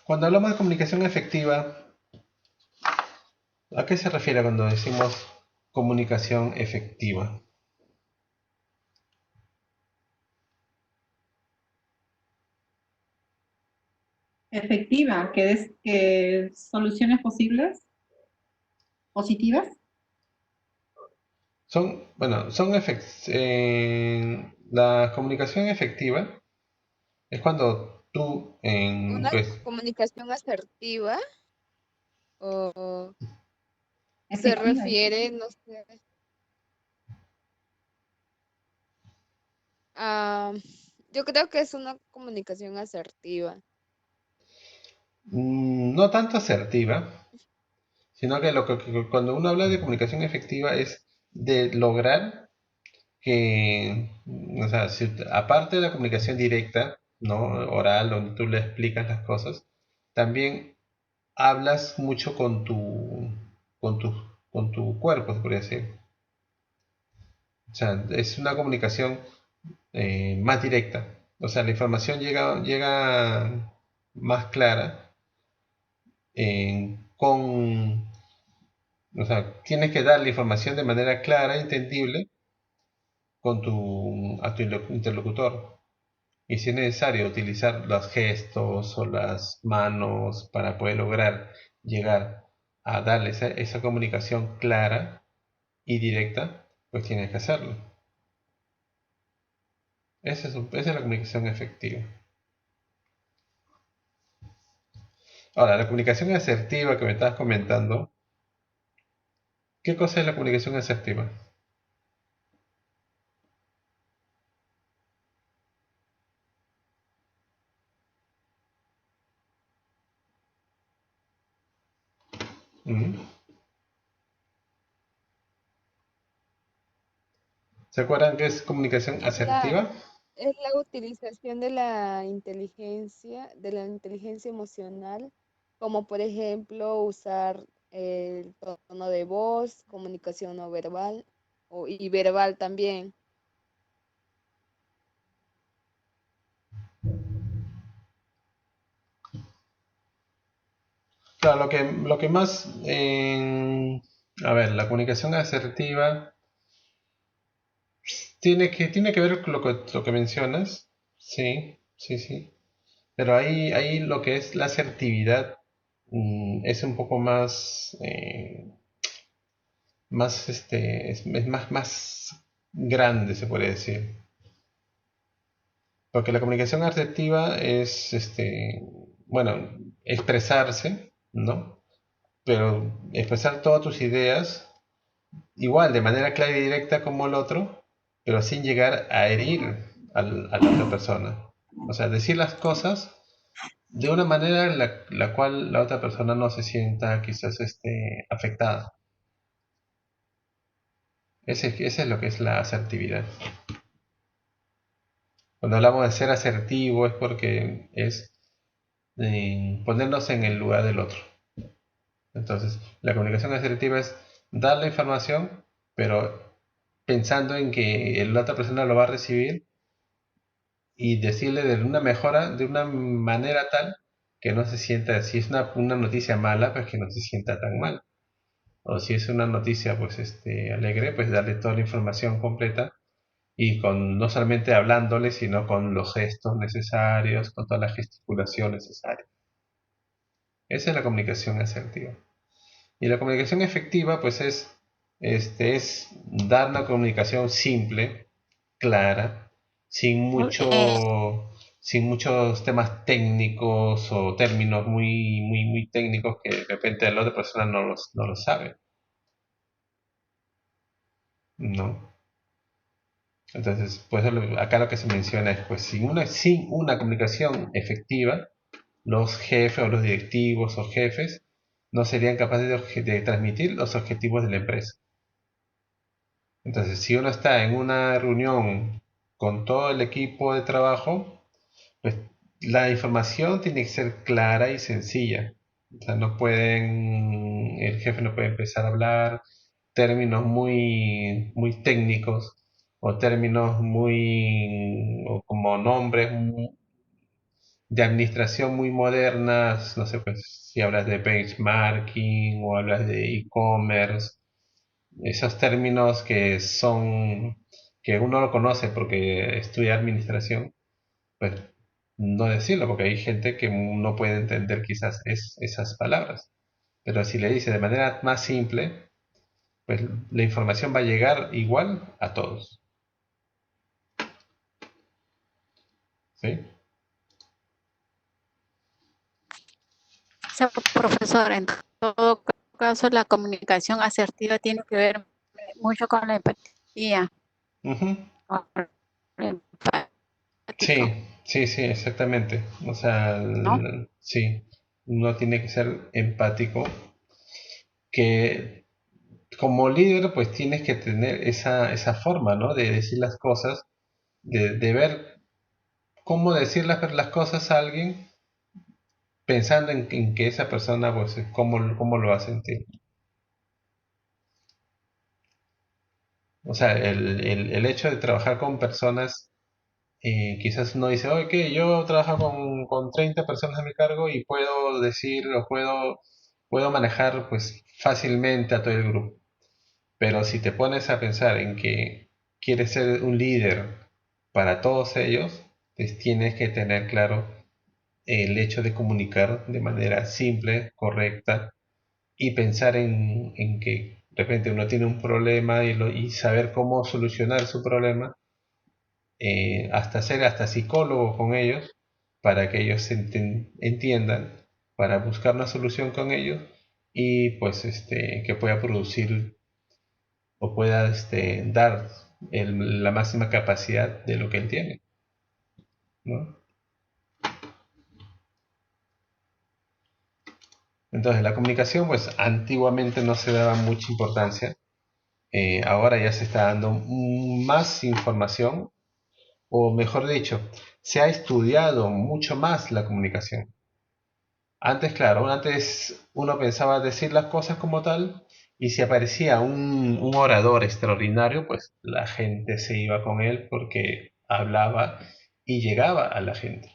Cuando hablamos de comunicación efectiva, ¿a qué se refiere cuando decimos comunicación efectiva? Efectiva, que soluciones posibles, positivas. La comunicación efectiva es cuando tú, Una pues, comunicación asertiva o se Efectiva. refiere, no sé, a... Yo creo que es una comunicación asertiva. no tanto asertiva, sino que cuando uno habla de comunicación efectiva es de lograr que, o sea, aparte de la comunicación directa, ¿no? Oral, donde tú le explicas las cosas, también hablas mucho con tu, con tu cuerpo, se podría decir. O sea, es una comunicación más directa. O sea, la información llega más clara con... O sea, tienes que dar la información de manera clara e entendible a tu interlocutor. Y si es necesario utilizar los gestos o las manos para poder lograr llegar a darle esa comunicación clara y directa, pues tienes que hacerlo. Esa es la comunicación efectiva. Ahora, la comunicación asertiva que me estabas comentando, ¿qué cosa es la comunicación asertiva? ¿Mm? ¿Se acuerdan qué es comunicación Es la, asertiva? es la utilización de la inteligencia emocional, como por ejemplo usar el tono de voz, comunicación no verbal y verbal también. Claro, lo que más... a ver, la comunicación asertiva tiene que ver con lo que mencionas. Sí, sí, sí. Pero ahí lo que es la asertividad es un poco más, más grande, se puede decir. Porque la comunicación asertiva es, bueno, expresarse, ¿no? Pero expresar todas tus ideas igual, de manera clara y directa como el otro, pero sin llegar a herir a la otra persona. O sea, decir las cosas de una manera en la cual la otra persona no se sienta quizás afectada. Ese es lo que es la asertividad. Cuando hablamos de ser asertivo es porque es ponernos en el lugar del otro. Entonces, la comunicación asertiva es dar la información, pero pensando en que la otra persona lo va a recibir y decirle de una mejora, de una manera tal que no se sienta, si es una noticia mala, pues que no se sienta tan mal. O si es una noticia pues alegre, pues darle toda la información completa y con no solamente hablándole, sino con los gestos necesarios, con toda la gesticulación necesaria. Esa es la comunicación asertiva. Y la comunicación efectiva, pues es dar una comunicación simple, clara, sin Eh, sin muchos temas técnicos o términos muy técnicos que de repente la otra persona no los sabe, ¿no? Entonces, pues acá lo que se menciona es, pues, sin una comunicación efectiva, los jefes o los directivos o jefes no serían capaces de transmitir los objetivos de la empresa. Entonces, si uno está en una reunión con todo el equipo de trabajo, pues la información tiene que ser clara y sencilla. O sea, el jefe no puede empezar a hablar términos muy técnicos o términos o como nombres de administración muy modernas, no sé, pues si hablas de benchmarking o hablas de e-commerce, esos términos que uno lo conoce porque estudia administración, pues no decirlo, porque hay gente que no puede entender quizás esas palabras. Pero si le dice de manera más simple, pues la información va a llegar igual a todos. ¿Sí? Profesor, en todo caso, la comunicación asertiva tiene que ver mucho con la empatía, Ujú. con lo empático, Sí, sí, sí, exactamente. O sea, ¿no? sí, uno tiene que ser empático, que como líder pues tienes que tener esa forma, ¿no? De decir las cosas, de ver cómo decir las cosas a alguien pensando en que esa persona pues cómo lo va a sentir. O sea, el hecho de trabajar con personas, quizás uno dice, oye, yo trabajo con 30 personas a mi cargo y puedo decir o puedo manejar pues fácilmente a todo el grupo. Pero si te pones a pensar en que quieres ser un líder para todos ellos, pues tienes que tener claro el hecho de comunicar de manera simple, correcta y pensar en que de repente uno tiene un problema y saber cómo solucionar su problema, hasta ser hasta psicólogo con ellos, para que ellos entiendan, para buscar una solución con ellos y pues que pueda producir o pueda dar la máxima capacidad de lo que él tiene, ¿no? Entonces la comunicación pues antiguamente no se daba mucha importancia, ahora ya se está dando más información, o mejor dicho, se ha estudiado mucho más la comunicación. Antes, claro, antes uno pensaba decir las cosas como tal y si aparecía un orador extraordinario, pues la gente se iba con él porque hablaba y llegaba a la gente.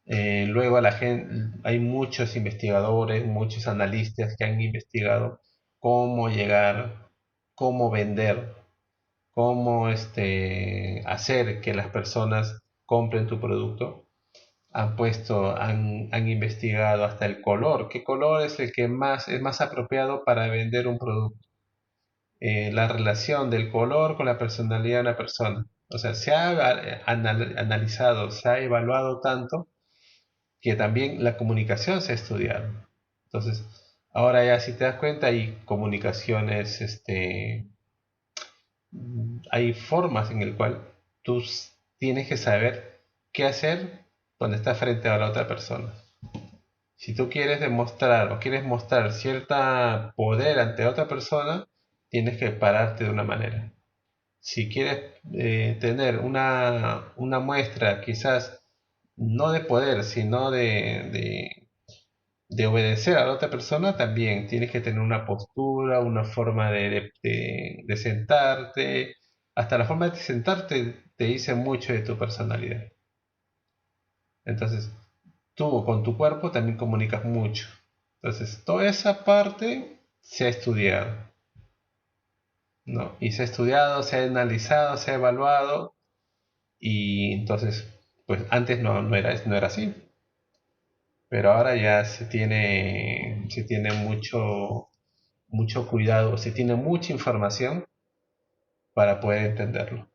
Luego a la gente, hay muchos investigadores, muchos analistas que han investigado cómo llegar, cómo vender, cómo hacer que las personas compren tu producto. Han investigado hasta el color, qué color es el que es más apropiado para vender un producto. la relación del color con la personalidad de una persona. O sea, se ha analizado, se ha evaluado tanto que también la comunicación se ha estudiado. Entonces, ahora ya si te das cuenta hay comunicaciones, hay formas en el cual tú tienes que saber qué hacer cuando estás frente a la otra persona. Si tú quieres demostrar o quieres mostrar cierta poder ante otra persona, tienes que pararte de una manera. Si quieres tener una muestra quizás no de poder, sino de obedecer a la otra persona, también tienes que tener una postura, una forma de sentarte. Hasta la forma de sentarte te dice mucho de tu personalidad. Entonces, tú con tu cuerpo también comunicas mucho. Entonces, toda esa parte se ha estudiado, ¿no? Y se ha estudiado, se ha analizado, se ha evaluado, y entonces, pues antes no era así, pero ahora ya se tiene mucho cuidado, se tiene mucha información para poder entenderlo.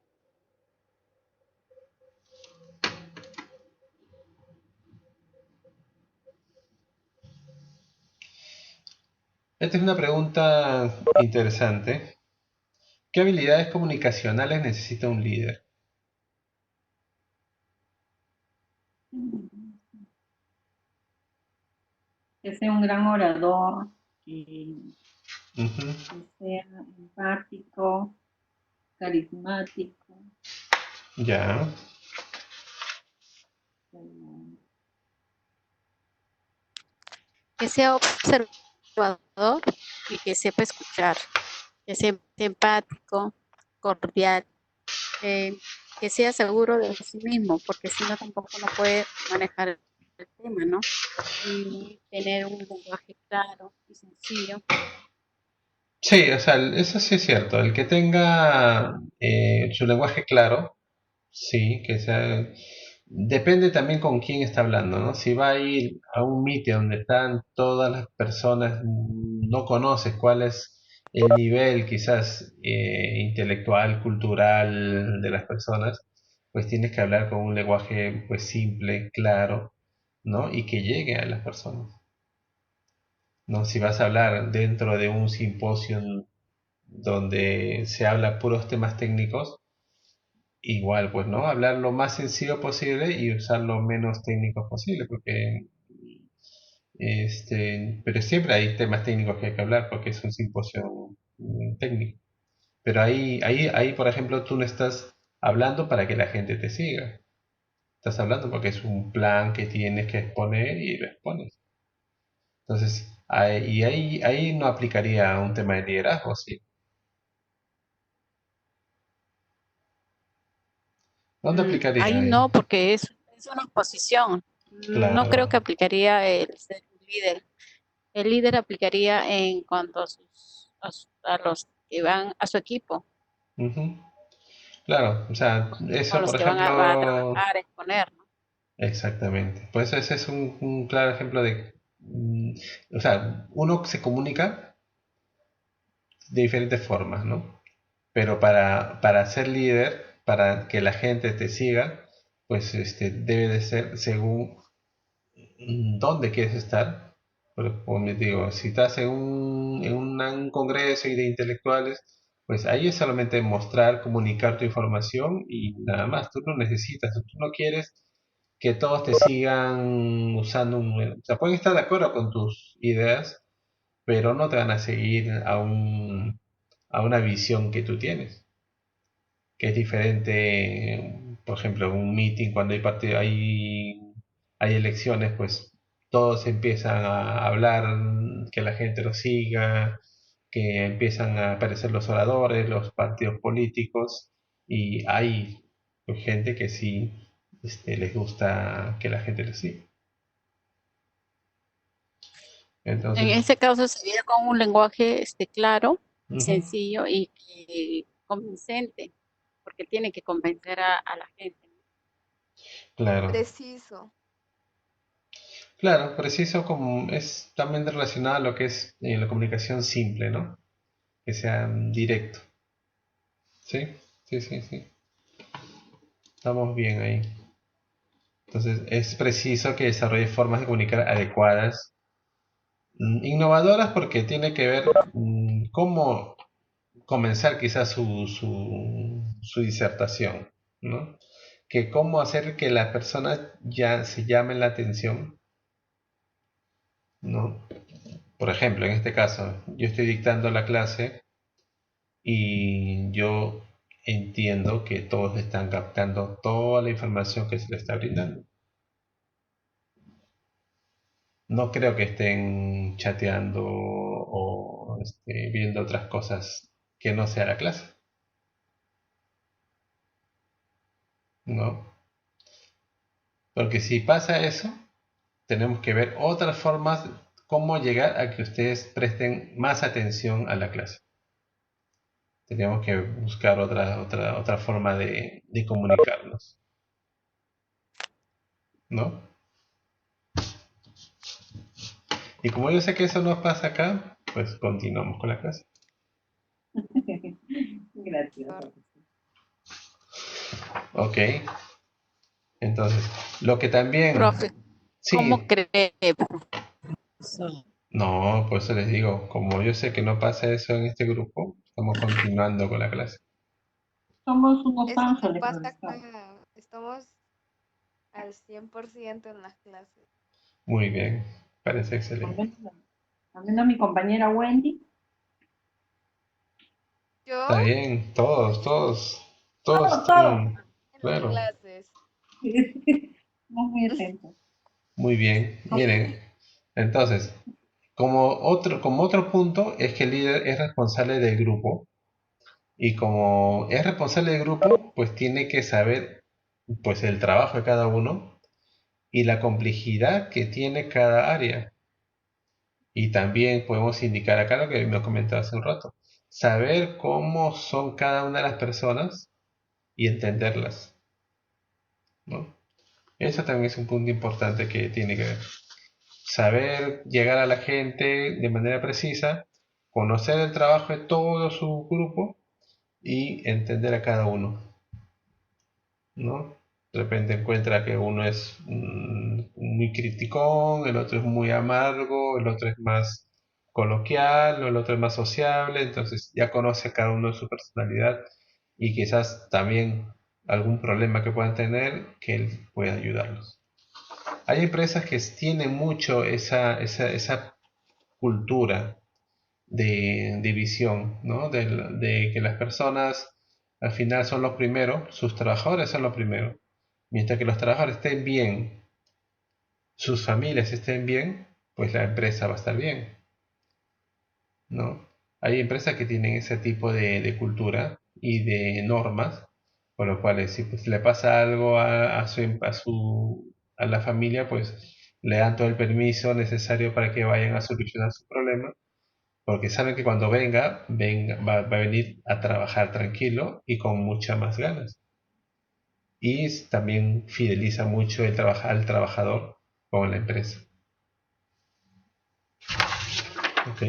Esta es una pregunta interesante. ¿Qué habilidades comunicacionales necesita un líder? Que sea un gran orador, que Ujú. sea empático, carismático, Ya. eh, Que sea observador y que sepa escuchar, que sea empático, cordial, eh, que sea seguro de sí mismo, porque si no tampoco no puede manejar el tema, ¿no? Y tener un lenguaje claro y sencillo. Sí, o sea, eso sí es cierto. El que tenga su lenguaje claro, sí, que sea. Depende también con quién está hablando, ¿no? Si va a ir a un meeting donde están todas las personas, no conoces cuál es el nivel quizás intelectual, cultural de las personas, pues tienes que hablar con un lenguaje pues simple, claro, ¿no? Y que llegue a las personas, ¿no? Si vas a hablar dentro de un simposio donde se habla puros temas técnicos, igual, pues, ¿no? Hablar lo más sencillo posible y usar lo menos técnicos posible, porque, pero siempre hay temas técnicos que hay que hablar, porque es un simposio técnico. Pero ahí, por ejemplo, tú no estás hablando para que la gente te siga. Estás hablando porque es un plan que tienes que exponer y lo expones. Entonces, ahí no aplicaría un tema de liderazgo, ¿sí? ¿Dónde aplicaría Ahí ahí? no, porque es una posición. No creo que Claro. aplicaría el ser un líder. El líder aplicaría en cuanto a los que van a su equipo, Ujú. Claro, o sea, o eso los por que van a ejemplo, trabajar, a exponer, ¿no? exactamente. Pues ese es un claro ejemplo o sea, uno se comunica de diferentes formas, ¿no? Pero para ser líder, para que la gente te siga, pues debe de ser según dónde quieres estar. Pero, como les digo, si estás en un congreso y de intelectuales, pues ahí es solamente mostrar, comunicar tu información y nada más. Tú no necesitas, tú no quieres que todos te sigan usando o sea, pueden estar de acuerdo con tus ideas, pero no te van a seguir a una visión que tú tienes, que es diferente. Por ejemplo, en un meeting cuando hay elecciones, pues todos empiezan a hablar, que la gente lo siga, que empiezan a aparecer los oradores, los partidos políticos, y hay pues, gente que sí les gusta que la gente lo siga. En Entonces, ese caso sería con un lenguaje claro y ujú, sencillo y convincente, porque tiene que convencer a la gente, ¿no? claro. Preciso. Claro, preciso como es también relacionado a lo que es la comunicación simple, ¿no? que sea directo. ¿Sí? Sí, sí, sí. Estamos bien ahí. Entonces, es preciso que desarrolle formas de comunicar adecuadas, innovadoras, porque tiene que ver cómo comenzar quizás su disertación, ¿no? Que cómo hacer que las personas ya se llamen la atención, ¿no? Por ejemplo, en este caso, yo estoy dictando la clase y yo entiendo que todos están captando toda la información que se les está brindando. No creo que estén chateando o viendo otras cosas que no sea la clase, ¿no? Porque si pasa eso, tenemos que ver otras formas cómo llegar a que ustedes presten más atención a la clase. Tenemos que buscar otra forma de comunicarnos, ¿no? Y como yo sé que eso no pasa acá, pues continuamos con la clase. Gracias. Ok, entonces, lo que también, Profe, ¿cómo sí, cree, profesor? no, por eso les digo, como yo sé que no pasa eso en este grupo, estamos continuando con la clase. Somos unos Eso no ángeles, pasa profesor. acá. Estamos al 100% en las clases. Muy bien, parece Al excelente. menos, al menos mi compañera Wendy. Yo Está bien, todos Todo, todo. están, en las claro, clases. Estamos muy atentos. muy bien. Miren, entonces, como otro punto es que el líder es responsable del grupo y como es responsable del grupo, pues tiene que saber pues el trabajo de cada uno y la complejidad que tiene cada área. Y también podemos indicar acá lo que me comentaba hace un rato, saber cómo son cada una de las personas y entenderlas, ¿no? Eso también es un punto importante que tiene que ver. Saber llegar a la gente de manera precisa, conocer el trabajo de todo su grupo y entender a cada uno, ¿no? De repente encuentra que uno es muy criticón, el otro es muy amargo, el otro es más coloquial, o el otro es más sociable, entonces ya conoce a cada uno de su personalidad y quizás también algún problema que puedan tener que él pueda ayudarlos. Hay empresas que tienen mucho esa cultura de visión, ¿no? De que las personas al final son los primeros, sus trabajadores son los primeros. Mientras que los trabajadores estén bien, sus familias estén bien, pues la empresa va a estar bien, ¿no? Hay empresas que tienen ese tipo de cultura y de normas, por lo cual si pues, le pasa algo a la familia, pues le dan todo el permiso necesario para que vayan a solucionar su problema, porque saben que cuando va a venir a trabajar tranquilo y con muchas más ganas. Y también fideliza mucho al trabajador con la empresa. ¿Ok?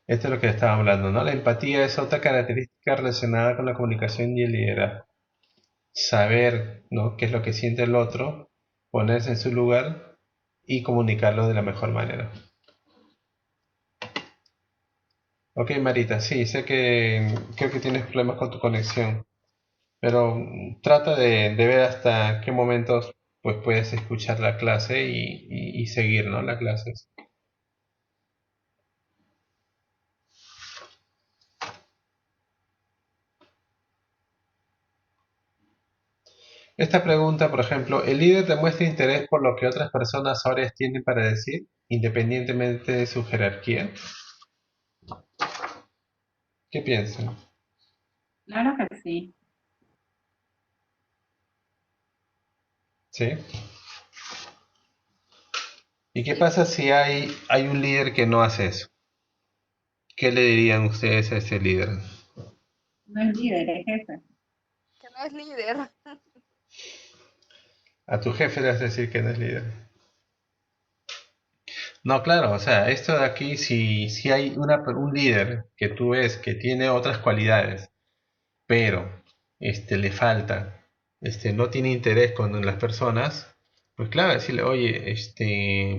Esto es lo que estaba hablando, ¿no? La empatía es otra característica relacionada con la comunicación y el liderazgo. Saber, ¿no?, qué es lo que siente el otro, ponerse en su lugar y comunicarlo de la mejor manera. Ok, Marita, sí, sé que creo que tienes problemas con tu conexión, pero trata de ver hasta qué momentos pues puedes escuchar la clase y seguir, ¿no?, la clase. Esta pregunta, por ejemplo, ¿el líder demuestra interés por lo que otras personas o áreas tienen para decir, independientemente de su jerarquía? ¿Qué piensan? Claro que sí. ¿Sí? ¿Y qué Sí, pasa si hay un líder que no hace eso? ¿Qué le dirían ustedes a ese líder? No es líder, es jefe. que no es líder. A tu jefe le vas a decir que no es líder. No, claro, o sea, esto de aquí, si hay un líder que tú ves que tiene otras cualidades, pero le falta, no tiene interés con las personas, pues claro, decirle, oye,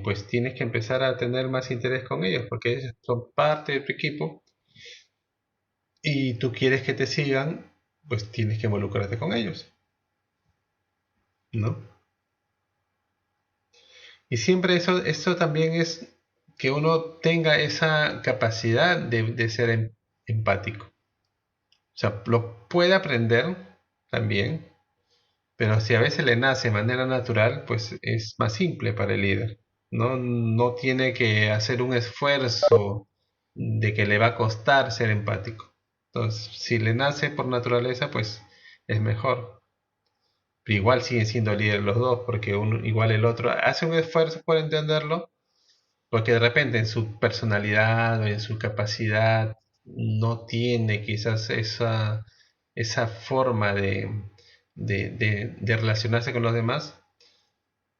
pues tienes que empezar a tener más interés con ellos, porque ellos son parte de tu equipo y tú quieres que te sigan, pues tienes que involucrarte con ellos, ¿no? Y siempre eso también es que uno tenga esa capacidad de ser empático. O sea, lo puede aprender también, pero si a veces le nace de manera natural, pues es más simple para el líder. No tiene que hacer un esfuerzo de que le va a costar ser empático. Entonces, si le nace por naturaleza, pues es mejor. Pero igual siguen siendo líderes los dos, porque igual el otro hace un esfuerzo por entenderlo, porque de repente en su personalidad o en su capacidad no tiene quizás esa forma de relacionarse con los demás,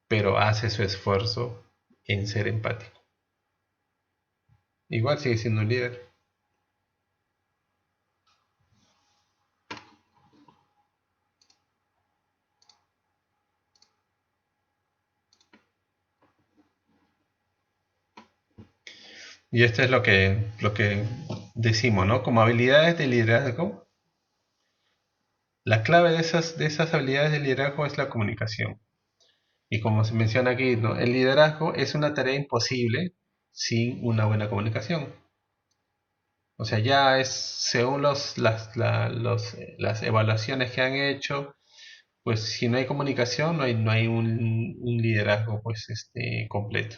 pero hace su esfuerzo en ser empático. Igual sigue siendo un líder. Y esto es lo que decimos, ¿no? Como habilidades de liderazgo, la clave de esas habilidades de liderazgo es la comunicación. Y como se menciona aquí, ¿no? El liderazgo es una tarea imposible sin una buena comunicación. O sea, ya es según las evaluaciones que han hecho, pues si no hay comunicación, no hay un liderazgo pues completo.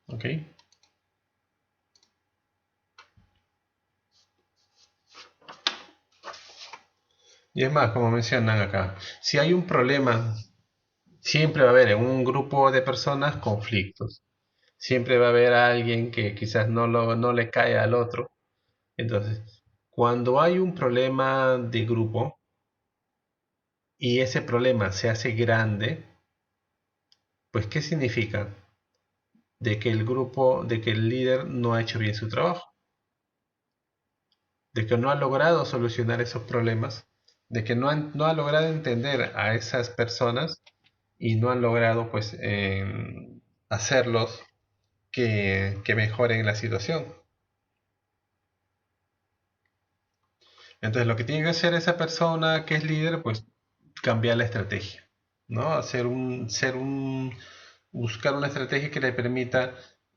¿Ok? Y es más, como mencionan acá, si hay un problema, siempre va a haber en un grupo de personas conflictos. Siempre va a haber alguien que quizás no le cae al otro. Entonces, cuando hay un problema de grupo y ese problema se hace grande, pues ¿qué significa? De que el líder no ha hecho bien su trabajo, de que no ha logrado solucionar esos problemas, de que no ha logrado entender a esas personas y no han logrado pues hacerlos que mejoren la situación. Entonces lo que tiene que hacer esa persona que es líder, pues cambiar la estrategia, ¿no? Buscar una estrategia que le permita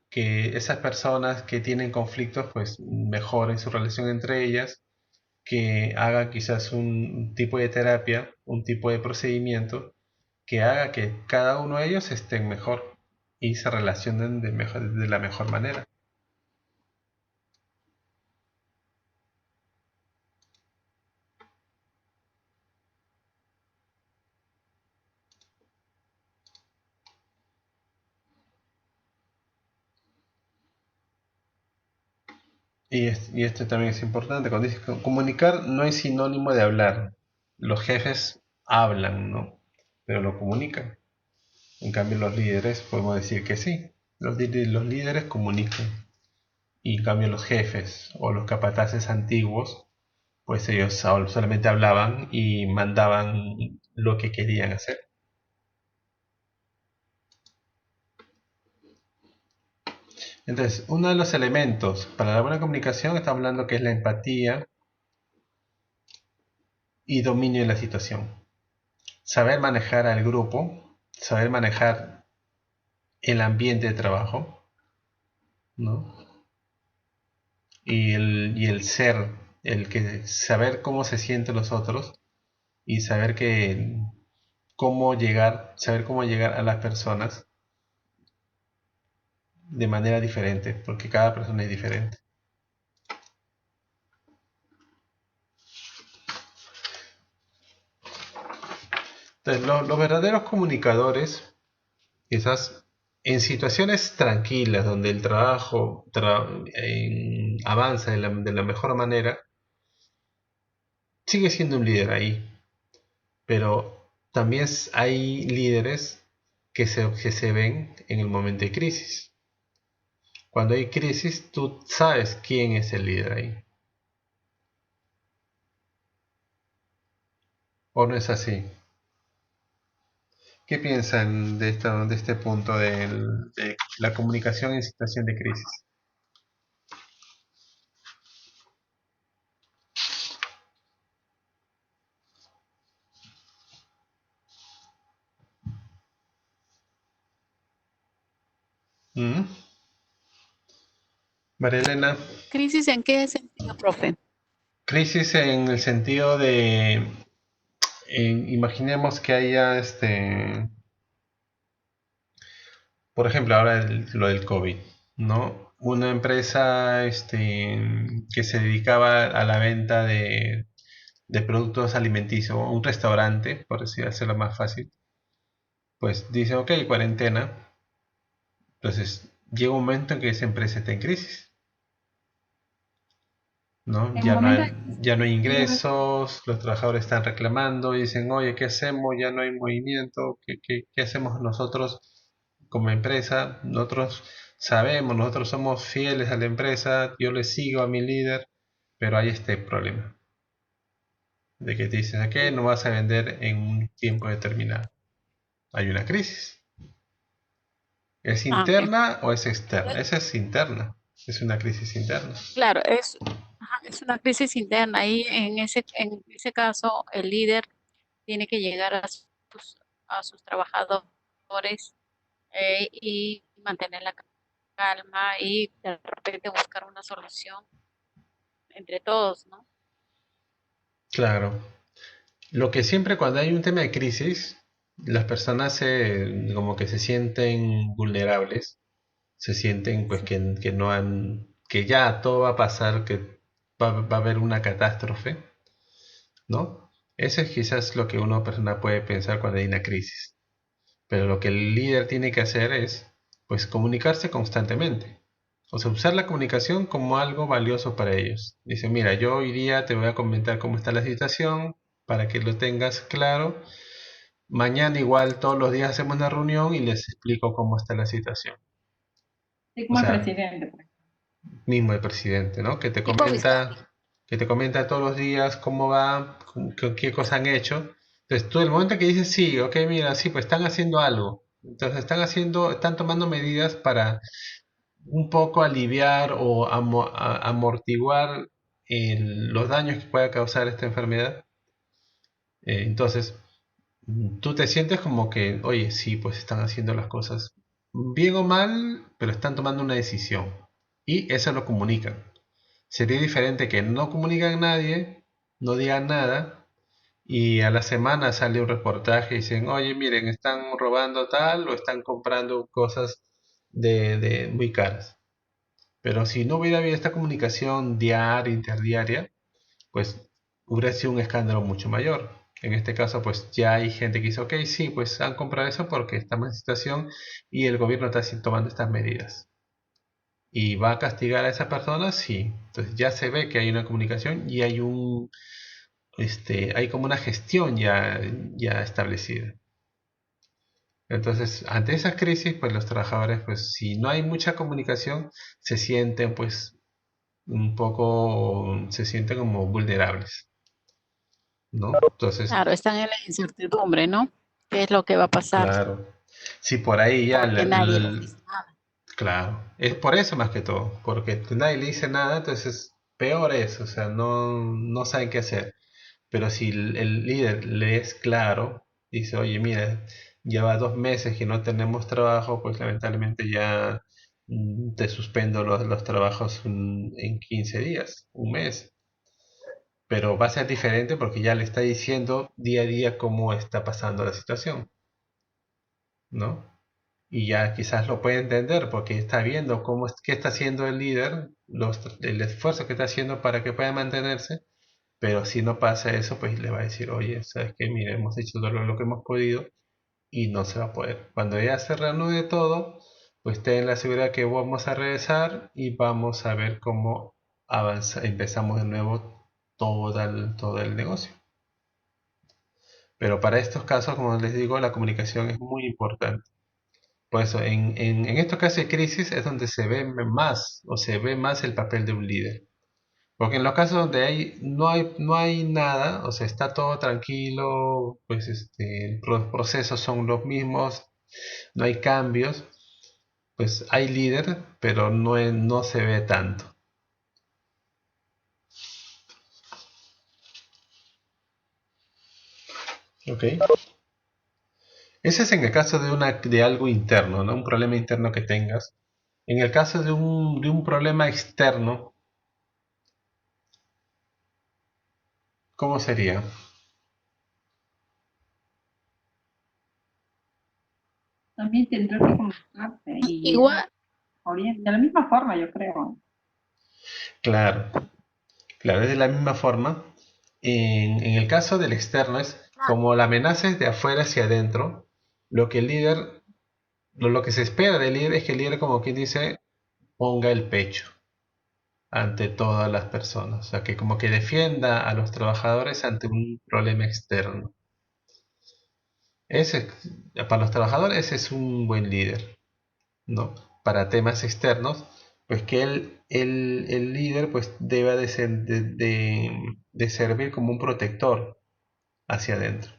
que esas personas que tienen conflictos, pues mejoren su relación entre ellas, que haga quizás un tipo de terapia, un tipo de procedimiento que haga que cada uno de ellos estén mejor y se relacionen de la mejor manera. Y esto también es importante. Cuando dice comunicar no es sinónimo de hablar. Los jefes hablan, ¿no? Pero lo comunican. En cambio, los líderes podemos decir que sí. Los líderes comunican. Y en cambio, los jefes o los capataces antiguos, pues ellos solamente hablaban y mandaban lo que querían hacer. Entonces, uno de los elementos para la buena comunicación está hablando que es la empatía y dominio de la situación. Saber manejar al grupo, saber manejar el ambiente de trabajo, ¿no? Y el ser, el que saber cómo se sienten los otros y saber cómo llegar a las personas de manera diferente, porque cada persona es diferente. Entonces, los verdaderos comunicadores, quizás en situaciones tranquilas, donde el trabajo avanza de la mejor manera, sigue siendo un líder ahí. pero también hay líderes que se ven en el momento de crisis. Cuando hay crisis, tú sabes quién es el líder ahí. ¿O no es así? ¿Qué piensan de este punto de la comunicación en situación de crisis? ¿Mm? María Elena, ¿Crisis en qué sentido, profe? crisis en el sentido de, imaginemos que haya, por ejemplo, ahora lo del COVID, ¿no? Una empresa que se dedicaba a la venta de productos alimenticios, un restaurante, por así hacerlo más fácil, pues dice, ok, cuarentena. Entonces llega un momento en que esa empresa está en crisis, ¿no? En momentos de Ya no hay crisis, ingresos, los trabajadores están reclamando y dicen, oye, ¿qué hacemos? Ya no hay movimiento, ¿qué hacemos nosotros como empresa? Nosotros sabemos, nosotros somos fieles a la empresa, yo le sigo a mi líder, pero hay este problema de que te dicen, ¿qué? No vas a vender en un tiempo determinado. Hay una crisis. ¿Es Ah, ok. interna o es externa? Esa es interna, es una crisis interna. Claro, ajá, es una crisis interna y en ese caso el líder tiene que llegar a sus trabajadores y mantener la calma y de repente buscar una solución entre todos, ¿no? Claro. Lo que siempre cuando hay un tema de crisis, las personas como que se sienten vulnerables, se sienten pues Sí. que no han, que ya todo va a pasar, que va a haber una catástrofe, ¿no? Eso es quizás lo que una persona puede pensar cuando hay una crisis. Pero lo que el líder tiene que hacer es pues comunicarse constantemente. O sea, usar la comunicación como algo valioso para ellos. Dice, mira, yo hoy día te voy a comentar cómo está la situación para que lo tengas claro. Mañana igual todos los días hacemos una reunión y les explico cómo está la situación. sí, O como el sea, presidente, pues. mismo el presidente, ¿no? Tipo bisagra. Que te comenta todos los días cómo va, qué cosas han hecho. Entonces tú el momento que dices, sí, ok, mira, sí, pues están haciendo algo. Entonces están tomando medidas para un poco aliviar o amortiguar los daños que pueda causar esta enfermedad. Entonces, tú te sientes como que, oye, sí, pues están haciendo las cosas bien o mal, pero están tomando una decisión. Y eso lo comunican. Sería diferente que no comunican a nadie, no digan nada, y a la semana sale un reportaje y dicen, oye, miren, están robando tal o están comprando cosas de muy caras. Pero si no hubiera habido esta comunicación diaria, interdiaria, pues hubiera sido un escándalo mucho mayor. En este caso, pues ya hay gente que dice, ok, sí, pues han comprado eso porque estamos en situación y el gobierno está tomando estas medidas. ¿Y va a castigar a esa persona? Sí. Entonces ya se ve que hay una comunicación y hay como una gestión ya establecida. Entonces, ante esas crisis, pues los trabajadores, pues si no hay mucha comunicación, se sienten pues un poco, se sienten como vulnerables, ¿no? Entonces, Claro, están en la incertidumbre, ¿no? ¿Qué es lo que va a pasar? claro, si por ahí ya, Porque nadie les dice nada. claro, es por eso más que todo, porque nadie le dice nada, entonces peor es, o sea, no saben qué hacer. Pero si el líder le es claro, dice, oye, mira, lleva 2 meses que no tenemos trabajo, pues lamentablemente ya te suspendo los trabajos en 15 días, un mes. Pero va a ser diferente porque ya le está diciendo día a día cómo está pasando la situación, ¿no? Y ya quizás lo puede entender porque está viendo qué está haciendo el líder, el esfuerzo que está haciendo para que pueda mantenerse. Pero si no pasa eso, pues le va a decir, oye, ¿sabes qué? Mira, hemos hecho todo lo que hemos podido y no se va a poder. Cuando ya se reanude todo, pues ten la seguridad que vamos a regresar y vamos a ver cómo avanza, empezamos de nuevo todo el negocio. Pero para estos casos, como les digo, la comunicación es muy importante. Por eso, en estos casos de crisis es donde se ve más el papel de un líder. Porque en los casos donde no hay nada, o sea, está todo tranquilo, pues los procesos son los mismos, no hay cambios, pues hay líder, pero no se ve tanto. ¿Ok? Ese es en el caso de algo interno, ¿no? Un problema interno que tengas. En el caso de un problema externo, ¿cómo sería? También tendrá que comunicarse y Igual, de la misma forma, yo creo. Claro, claro, es de la misma forma. En el caso del externo es como la amenaza es de afuera hacia adentro, lo que el líder, lo que se espera del líder es que el líder, como quien dice, ponga el pecho ante todas las personas, o sea, que como que defienda a los trabajadores ante un problema externo. Ese, para los trabajadores ese es un buen líder, ¿no? Para temas externos, pues que el líder pues deba de servir como un protector hacia adentro,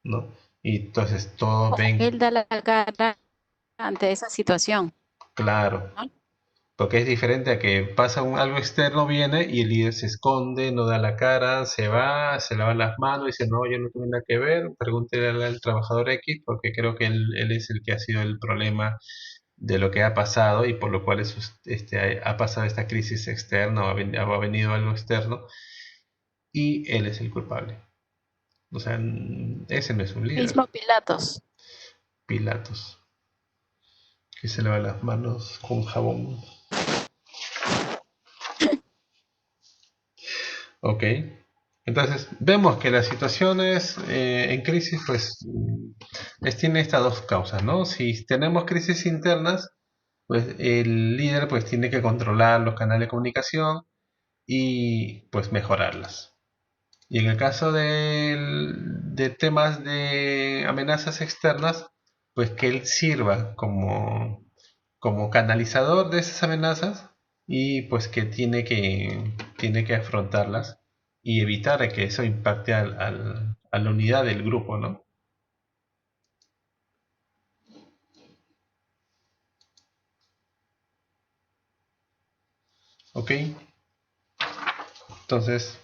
¿no? Y entonces todos él ven, da la cara ante esa situación, claro, ¿no? porque es diferente a que pasa algo externo, viene y el líder se esconde, no da la cara, se va, se lava las manos, dice, no, yo no tengo nada que ver, pregúntele al trabajador X, porque creo que él es el que ha sido el problema de lo que ha pasado y por lo cual ha pasado esta crisis externa o ha venido algo externo y él es el culpable. O sea, ese no es un líder. Mismo Pilatos. Pilatos, que se lava las manos con jabón. Ok. Entonces, vemos que las situaciones en crisis, pues, tiene estas dos causas, ¿no? Si tenemos crisis internas, pues el líder pues tiene que controlar los canales de comunicación y pues mejorarlas. Y en el caso de temas de amenazas externas, pues que él sirva como canalizador de esas amenazas y pues que tiene que afrontarlas y evitar que eso impacte a la unidad del grupo, ¿no? ¿Ok? Entonces,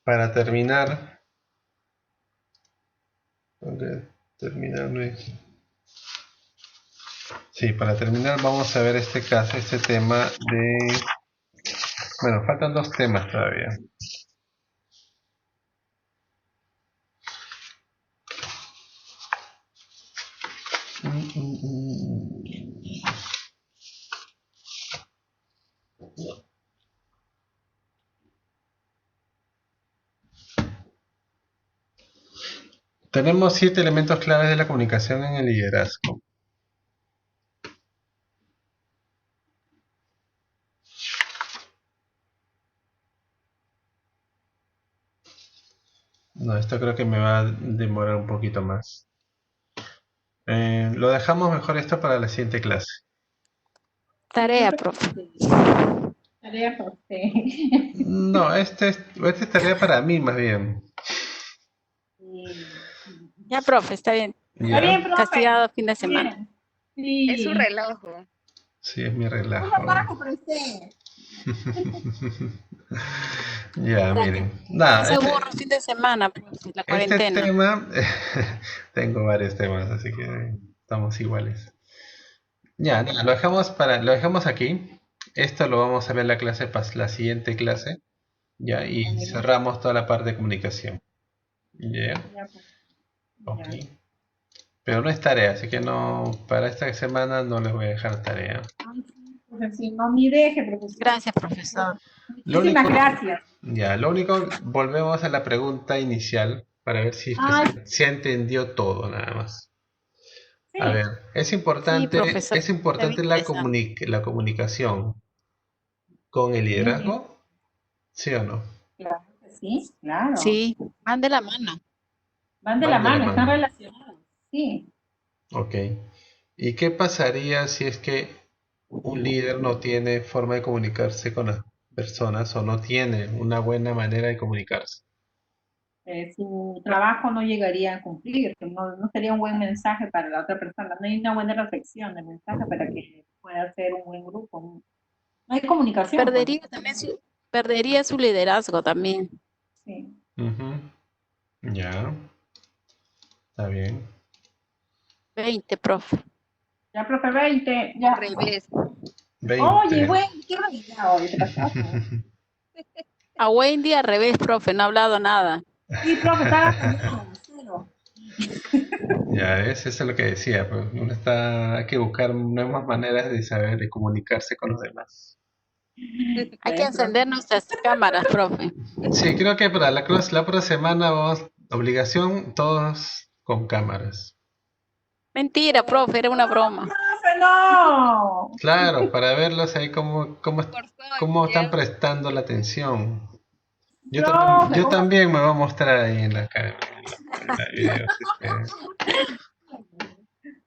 para terminar, ok, terminar, no es- sí, para terminar vamos a ver este caso, este tema de, bueno, faltan dos temas todavía. Mm, mm, mm. Tenemos 7 elementos claves de la comunicación en el liderazgo. No, esto creo que me va a demorar un poquito más. Lo dejamos mejor esto para la siguiente clase. Yo Tarea, creo profe. que tarea para usted. No, esta es tarea para mí más bien. Sí. Ya, profe, está bien. Está ¿Ya? bien, profe. Castigado fin de semana. Bien. Es su Sí. relajo. Sí, es mi Un relajo. abajo para usted. Ya, Para que miren. no Nada, se aburra el fin de semana, profe, la este cuarentena. tema, tengo varios temas, así que estamos iguales. Ya, nada, lo dejamos aquí. Esto lo vamos a ver en la clase, la siguiente clase. Ya, y Vale, cerramos toda la parte de comunicación. Ya, ya, pues, ok. ya. Pero no es tarea, así que no, para esta semana no les voy a dejar tarea. Ay, sí, profesor, no me deje, profesor. Gracias, profesor. Lo Muchísimas único, gracias. volvemos a la pregunta inicial para ver si es que Ay, se entendió todo nada más. A sí. ver, Sí, profesor. es Está bien importante interesante. la comunicación con el Sí, liderazgo, ¿sí o no? Claro que sí, claro. Sí, van de la mano. Van de la Van de la mano, están mano. relacionados. Sí. Ok. ¿Y qué pasaría si es que un líder no tiene forma de comunicarse con las personas o no tiene una buena manera de comunicarse? Su trabajo no llegaría a cumplir, no sería un buen mensaje para la otra persona, no hay una buena reflexión del mensaje para que pueda ser un buen grupo, no hay comunicación, pues. Perdería su liderazgo también. Sí. Ujú. Ya, está bien. 20, profe. Ya, profe, 20, Al ya. revés. Oye, 20. güey, qué realidad hoy, te pasaste. A Wendy al revés, profe, no ha hablado nada. Sí, profe, estaba callado, cero. Ya ves, eso es lo que decía, pues uno hay que buscar nuevas maneras de saber, de comunicarse con los demás. Hay que Ven, profe. encender nuestras cámaras, profe. Sí, creo que para la próxima semana vamos, obligación, todos con cámaras. Mentira, profe, era una broma. Profe, no. Claro, para verlos ahí Por cómo están social. prestando la atención. Profe, Yo ¿cómo? también me voy a mostrar ahí en la videos.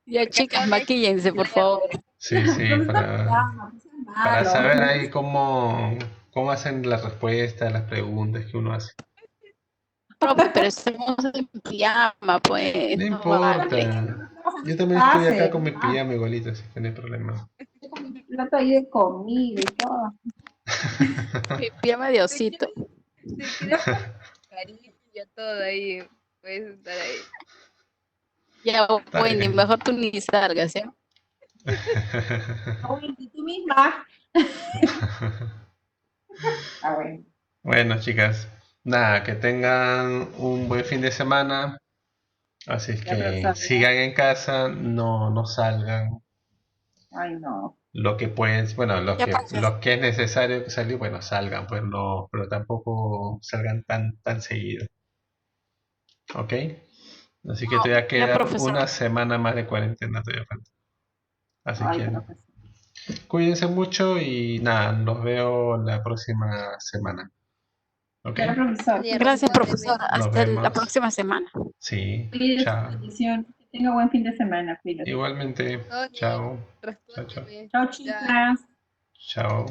Ya, Acá chicas, todavía hay que maquíllense, por favor. Sí, sí, Profesor, no, pues es para malo. saber ahí cómo hacen las respuestas, las preguntas que uno hace. Profe, pero estamos en pijama, pues, No no vale. importa. Yo también estoy acá Pase, con mi pijama igualito, así que no hay problema. con mi plato ahí de comida y todo. Mi pijama de si osito. quieres, si quieres cariño, todo ahí. Puedes estar ahí. Ya, Está Wendy, bien. mejor tú ni salgas, ¿ya? Oye, y tú misma. Ah, bueno. Bueno, chicas, nada, que tengan un buen fin de semana. Así es Ya, que profesor, ya. sigan en casa, no salgan. Ay, no. Lo que pueden, bueno, Ya, profe. lo que es necesario salir, bueno, salgan, pues no, pero tampoco salgan tan seguido. ¿Ok? Así que todavía Ya, queda profesor. una semana más de cuarentena todavía falta. Así Ay, que profesor. cuídense mucho y nada, los veo la próxima semana. ¿Ok? Ya, profesor. Gracias, profesor. Nos Hasta la vemos. próxima semana. Sí, Cuídese, chao. bendición. Que tenga buen fin de semana. Cuídese. Igualmente, Tony, chao. Chao, chao. respóndeme. Chao, Ya. chicas. Chao.